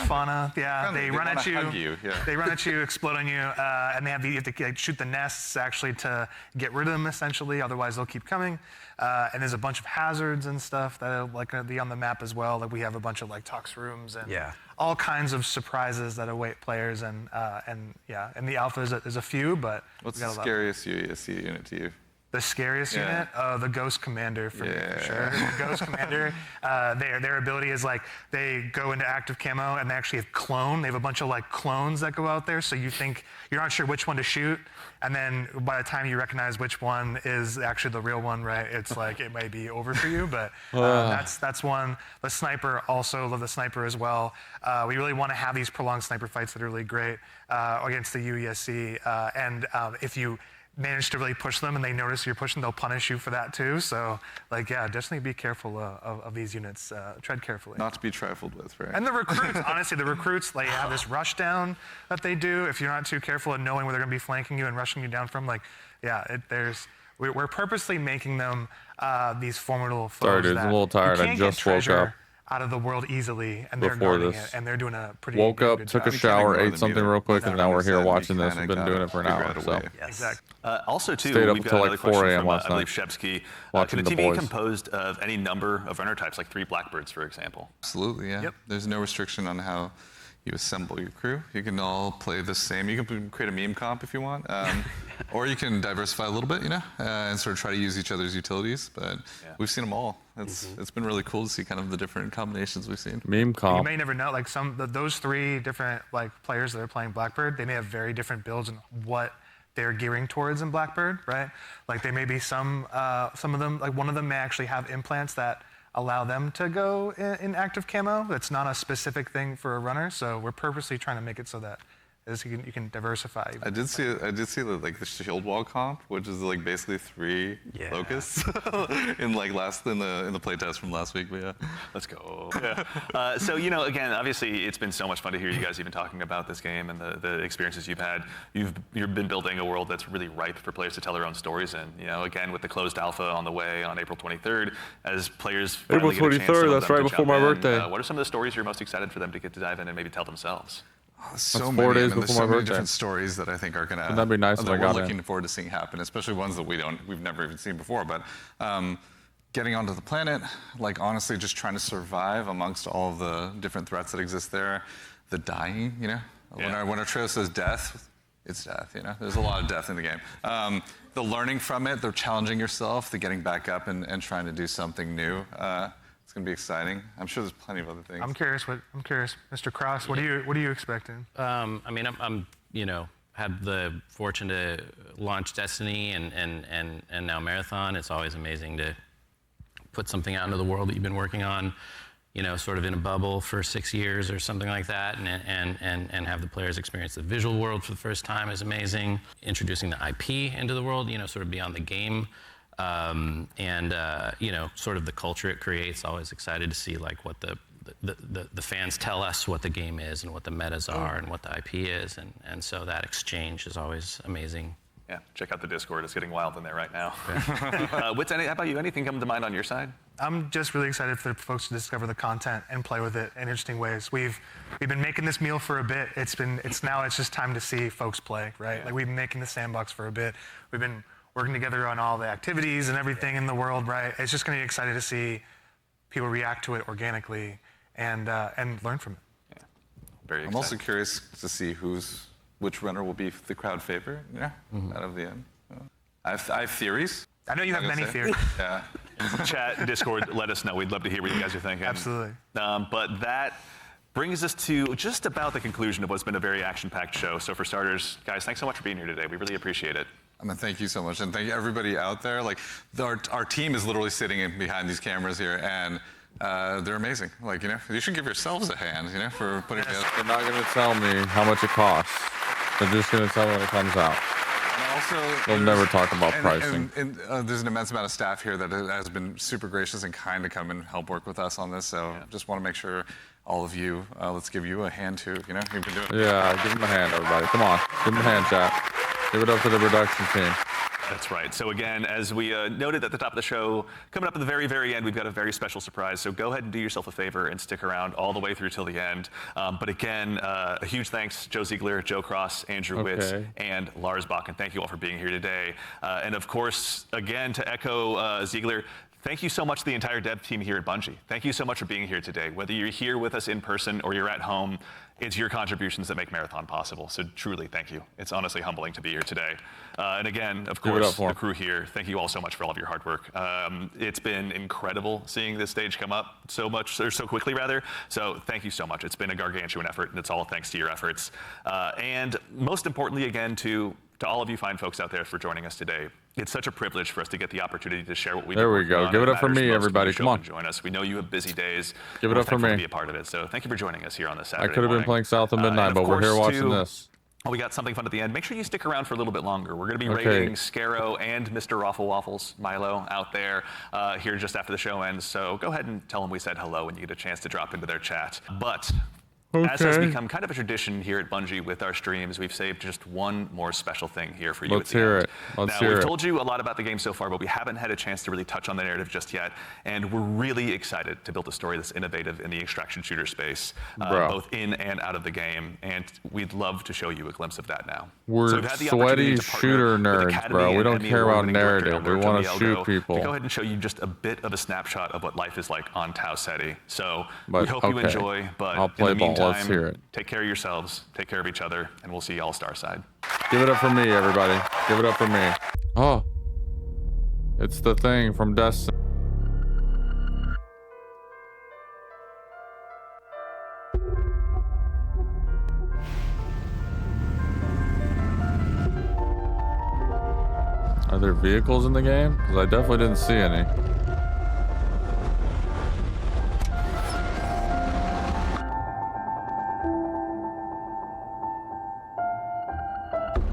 fauna. Yeah, Friendly. they They run at wanna you. hug you, yeah. They run at you, explode on you, and you have to shoot the nests actually to get rid of them essentially. Otherwise, they'll keep coming. And there's a bunch of hazards and stuff that are gonna be on the map as well. Like we have a bunch of tox rooms and all kinds of surprises that await players. And yeah, in the alpha there's a few, but What's we got the a lot. scariest UESC unit to you? The scariest unit? The Ghost Commander for me, for sure. The Ghost Commander, their ability is they go into active camo and they actually have clone. They have a bunch of clones that go out there, so you think you're not sure which one to shoot, and then by the time you recognize which one is actually the real one, right? It's it may be over for you, but that's one. The sniper, also love the sniper as well. We really want to have these prolonged sniper fights that are really great against the UESC, and if you manage to really push them and they notice you're pushing, they'll punish you for that too. So yeah, definitely be careful of these units. Tread carefully. Not to be trifled with, right? And the recruits, honestly, the recruits, they have this rush down that they do. If you're not too careful at knowing where they're gonna be flanking you and rushing you down from, we're purposely making them these formidable foes. Sorry, dude, I'm a little tired. You I can't just get woke treasure up out of the world easily, and they're before guarding this. it, and they're doing a pretty Woke up, good took job. a shower, ignore ate them something either. real quick, and now we're here Understand, watching you this. kinda We've been doing it for an gotta hour, figure so. out a way. Exactly. Also, too, Stayed up we've got until another like 4 question a.m. from, last I believe, night, Shepsky. watching Can a the team be boys. composed of any number of runner types, like 3 Blackbirds, for example? Absolutely, yeah. Yep. There's no restriction on how you assemble your crew. You can all play the same. You can create a meme comp if you want, or you can diversify a little bit, and sort of try to use each other's utilities. But we've seen them all. It's been really cool to see kind of the different combinations we've seen. Meme You comp. may never know, those 3 different players that are playing Blackbird, they may have very different builds and what they're gearing towards in Blackbird, right? They may be some of them, one of them may actually have implants that allow them to go in active camo. That's not a specific thing for a runner, so we're purposely trying to make it so that you can diversify. I did see the shield wall comp, which is basically 3 locusts in the playtest from last week. But yeah, let's go. Yeah. So again, obviously, it's been so much fun to hear you guys even talking about this game and the experiences you've had. You've been building a world that's really ripe for players to tell their own stories in. Again, with the closed alpha on the way on April 23rd, as players finally April get a chance, 23rd, some of that's them right to before jump my in, birthday. What are some of the stories you're most excited for them to get to dive in and maybe tell themselves? So That's many, 4 days there's before so my many birthday. different stories that I think are gonna. Wouldn't that be nice if that I we're got looking in? forward to seeing happen, especially ones that we've never even seen before. But getting onto the planet, honestly, just trying to survive amongst all the different threats that exist there. The dying, when our trail says death, it's death. There's a lot of death in the game. The learning from it, the challenging yourself, the getting back up and trying to do something new. It's gonna be exciting. I'm sure there's plenty of other things. I'm curious, Mr. Cross. What are you expecting? I'm had the fortune to launch Destiny and now Marathon. It's always amazing to put something out into the world that you've been working on, you know, sort of in a bubble for 6 years or something like that, and have the players experience the visual world for the first time is amazing. Introducing the IP into the world, you know, sort of beyond the game, you know, sort of the culture it creates. Always excited to see like what the fans tell us what the game is and what the metas are and what the IP is, and so that exchange is always amazing. Yeah, check out the Discord. It's getting wild in there right now. Wits, how about you? Anything come to mind on your side? I'm just really excited for folks to discover the content and play with it in interesting ways. We've been making this meal for a bit. It's just time to see folks play, right? Like we've been making the sandbox for a bit. We've been working together on all the activities and everything in the world, right? It's just going to be exciting to see people react to it organically and learn from it. Yeah, very exciting. I'm also curious to see which runner will be the crowd favorite, out of the end. I have theories. I know you have many theories. Yeah. Chat, Discord, let us know. We'd love to hear what you guys are thinking. Absolutely. But that brings us to just about the conclusion of what's been a very action-packed show. So for starters, guys, thanks so much for being here today. We really appreciate it. I mean, thank you so much, and thank you everybody out there. Like, our team is literally sitting behind these cameras here, and they're amazing. Like, you know, you should give yourselves a hand, you know, for putting together. They're not going to tell me how much it costs. They're just going to tell me when it comes out. They'll never talk about pricing. And there's an immense amount of staff here that has been super gracious and kind to come and help work with us on this. So just want to make sure all of you, let's give you a hand too. You know, you've been doing it. Yeah, give them a hand, everybody. Come on, give them a hand, chat. Give it up to the production team. That's right. So again, as we noted at the top of the show, coming up at the very, very end, we've got a very special surprise. So go ahead and do yourself a favor and stick around all the way through till the end. But again, a huge thanks, Joe Ziegler, Joe Cross, Andrew Witz, and Lars Bach. And thank you all for being here today. And of course, again, to echo Ziegler, thank you so much to the entire dev team here at Bungie. Thank you so much for being here today. Whether you're here with us in person or you're at home, it's your contributions that make Marathon possible. So truly, thank you. It's honestly humbling to be here today. And again, of course, the crew here, thank you all so much for all of your hard work. It's been incredible seeing this stage come up so quickly rather. So thank you so much. It's been a gargantuan effort, and it's all thanks to your efforts. And most importantly, again, to all of you fine folks out there for joining us today. It's such a privilege for us to get the opportunity to share what we do. There we go. Give it up for me, everybody. Come on. Join us. We know you have busy days. Give it up for me. To be a part of it. So thank you for joining us here on this Saturday I could have been playing South of Midnight, but we're here watching this. We got something fun at the end. Make sure you stick around for a little bit longer. We're going to be rating Scarrow and Mr. Raffle Waffles, Milo, out there here just after the show ends. So go ahead and tell them we said hello when you get a chance to drop into their chat. But as has become kind of a tradition here at Bungie with our streams, we've saved just one more special thing here for you. Let's hear it. Now, we've told you a lot about the game so far, but we haven't had a chance to really touch on the narrative just yet. And we're really excited to build a story that's innovative in the extraction shooter space, both in and out of the game. And we'd love to show you a glimpse of that now. We're sweaty shooter nerds, bro. We don't care about narrative. We want to shoot people. To go ahead and show you just a bit of a snapshot of what life is like on Tau Ceti. So we hope you enjoy, but I'll play in the meantime, Let's hear it. Take care of yourselves, take care of each other, and we'll see y'all Starside. Give it up for me, everybody. Give it up for me. Oh, it's the thing from Destiny. Are there vehicles in the game? Because I definitely didn't see any.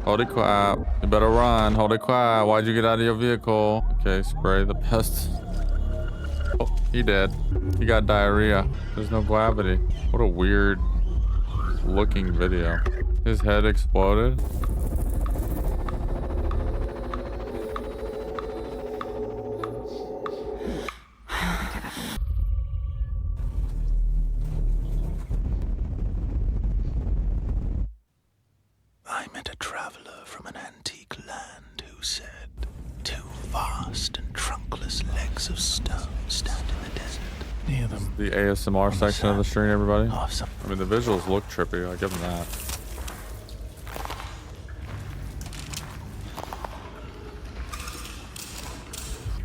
Hold it quiet. You better run. Hold it quiet. Why'd you get out of your vehicle? Okay, spray the pest. Oh, he dead. He got diarrhea. There's no gravity. What a weird looking video. His head exploded. I met a traveler from an antique land who said, 2 vast and trunkless legs of stone stand in the desert. Near them. The ASMR section of the stream, everybody. I mean, the visuals look trippy. I give them that.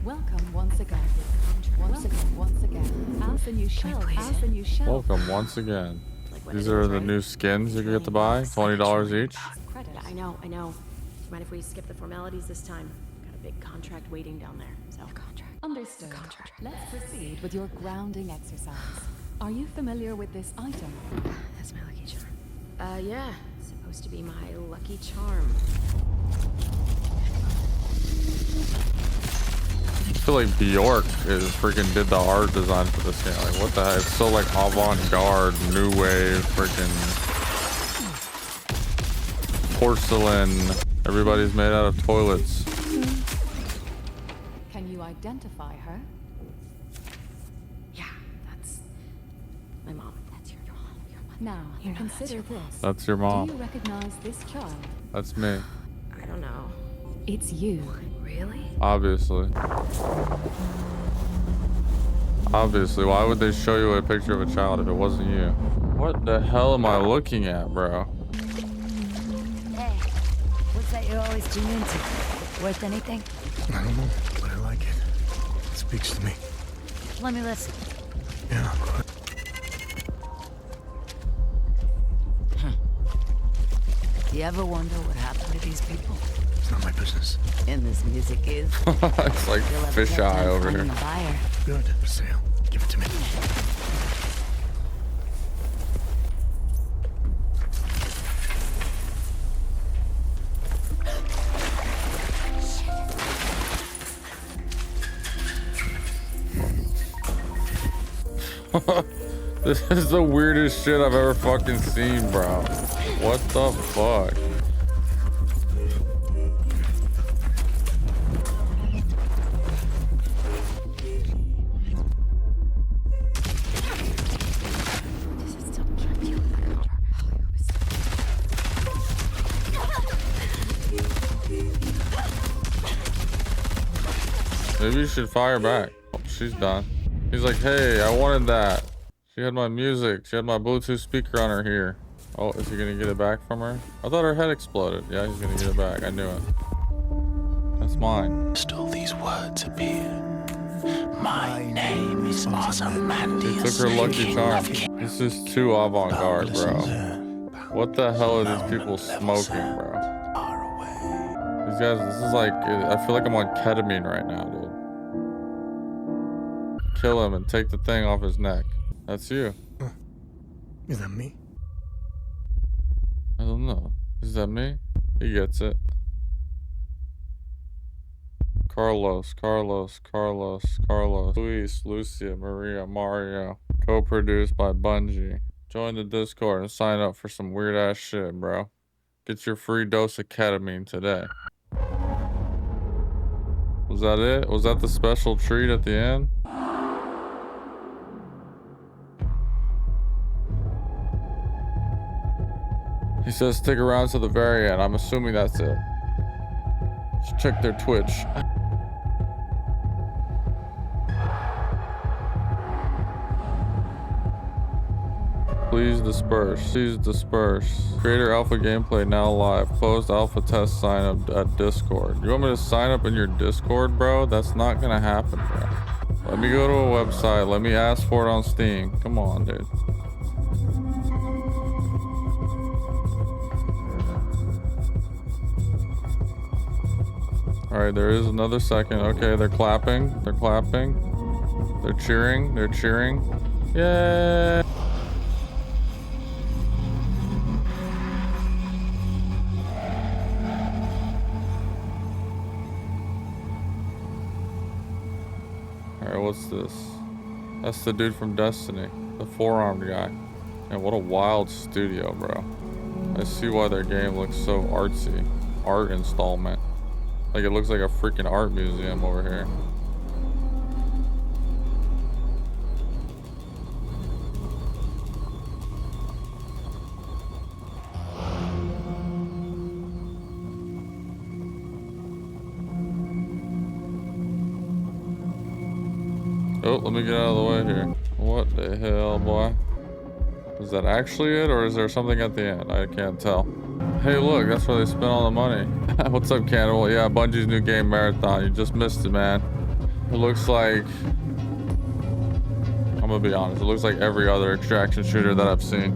Welcome once again. Once again. As the new shell. Welcome once again. These are the new skins you get to buy. $20 each. I know. Do you mind if we skip the formalities this time? Got a big contract waiting down there. So Understood. Let's proceed with your grounding exercise. Are you familiar with this item? That's my lucky charm. Yeah. Supposed to be my lucky charm. I feel like Bjork is freaking did the art design for this game. Like, what the heck? It's so like avant-garde, new wave, freaking porcelain. Everybody's made out of toilets. Can you identify her? Yeah, that's my mom. That's your mom. Now, You know consider this. That's your mom. Do you recognize this child? That's me. I don't know. It's you. Really? Obviously. Obviously. Why would they show you a picture of a child if it wasn't you? What the hell am I looking at, bro? Hey, what's that you always tune into? Worth anything? I don't know, but I like it. It speaks to me. Let me listen. Yeah. Do you ever wonder what happened to these people? It's not my business. And this music is? It's like fisheye over here. Buyer. Good. For sale. Give it to me. This is the weirdest shit I've ever fucking seen, bro. What the fuck? Maybe you should fire back. Oh, she's done. He's like, hey, I wanted that. She had my music. She had my Bluetooth speaker on her here. Oh, is he gonna get it back from her? I thought her head exploded. Yeah, he's gonna get it back. I knew it. That's mine. Still these words appear. My name is Ozymandias. He took her lucky charm. This is too avant-garde, bro. What the hell are these people smoking, bro? These guys, this is like, I feel like I'm on ketamine right now, dude. Kill him and take the thing off his neck. That's you. Is that me? I don't know. Is that me? He gets it. Carlos, Luis, Lucia, Maria, Mario. Co-produced by Bungie. Join the Discord and sign up for some weird ass shit, bro. Get your free dose of ketamine today. Was that it? Was that the special treat at the end? He says stick around to the very end. I'm assuming that's it. Let's check their Twitch. Please disperse. Please disperse. Creator alpha gameplay now live. Closed alpha test sign up at Discord. You want me to sign up in your Discord, bro? That's not gonna happen, bro. Let me go to a website. Let me ask for it on Steam. Come on, dude. All right, there is another second. Okay, they're clapping. They're clapping. They're cheering. They're cheering. Yay! All right, what's this? That's the dude from Destiny, the four-armed guy. And what a wild studio, bro. I see why their game looks so artsy. Art installment. Like, it looks like a freaking art museum over here. Oh, let me get out of the way here. What the hell, boy? Is that actually it, or is there something at the end? I can't tell. Hey, look, that's where they spent all the money. What's up, Cannibal? Yeah, Bungie's new game, Marathon. You just missed it, man. It looks like... I'm gonna be honest. It looks like every other extraction shooter that I've seen.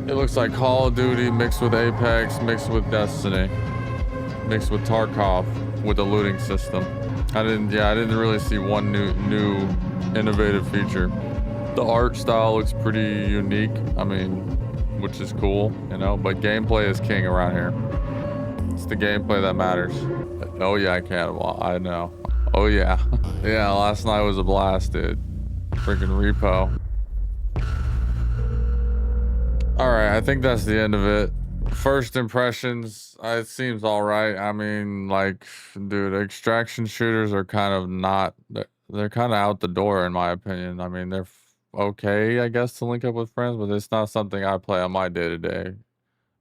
It looks like Call of Duty mixed with Apex, mixed with Destiny, mixed with Tarkov, with a looting system. I didn't really see one new innovative feature. The art style looks pretty unique. I mean, which is cool, you know, but gameplay is king around here. It's the gameplay that matters. Oh yeah, I can. Well, I know. Oh yeah. Yeah, last night was a blast, dude. Freaking repo. All right, I think that's the end of it. First impressions, it seems all right. I mean, like, dude, extraction shooters are kind of not, they're kind of out the door in my opinion. I mean, they're okay, I guess, to link up with friends, but it's not something I play on my day-to-day.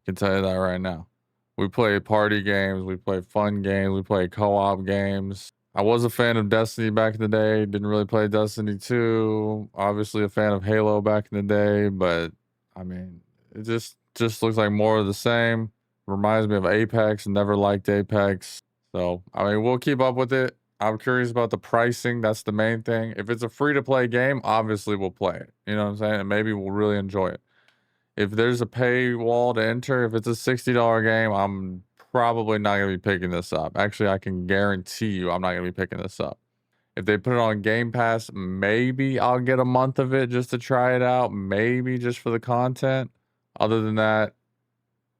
Can tell you that right now. We play party games, we play fun games, we play co-op games. I was a fan of Destiny back in the day, didn't really play Destiny 2. Obviously a fan of Halo back in the day, but I mean, it just looks like more of the same. Reminds me of Apex, never liked Apex. So, I mean, we'll keep up with it. I'm curious about the pricing, that's the main thing. If it's a free-to-play game, obviously we'll play it. You know what I'm saying? And maybe we'll really enjoy it. If there's a paywall to enter, if it's a $60 game, I'm probably not going to be picking this up. Actually, I can guarantee you I'm not going to be picking this up. If they put it on Game Pass, maybe I'll get a month of it just to try it out. Maybe just for the content. Other than that,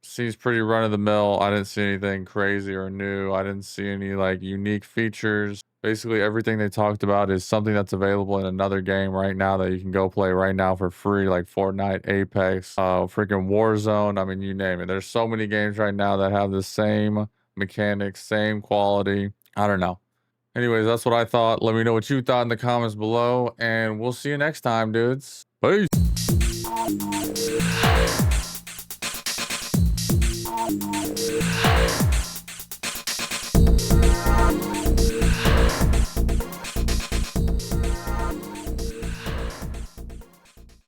seems pretty run-of-the-mill. I didn't see anything crazy or new. I didn't see any like unique features. Basically, everything they talked about is something that's available in another game right now that you can go play right now for free, like Fortnite, Apex, freaking Warzone. I mean, you name it. There's so many games right now that have the same mechanics, same quality. I don't know. Anyways, that's what I thought. Let me know what you thought in the comments below, and we'll see you next time, dudes. Peace.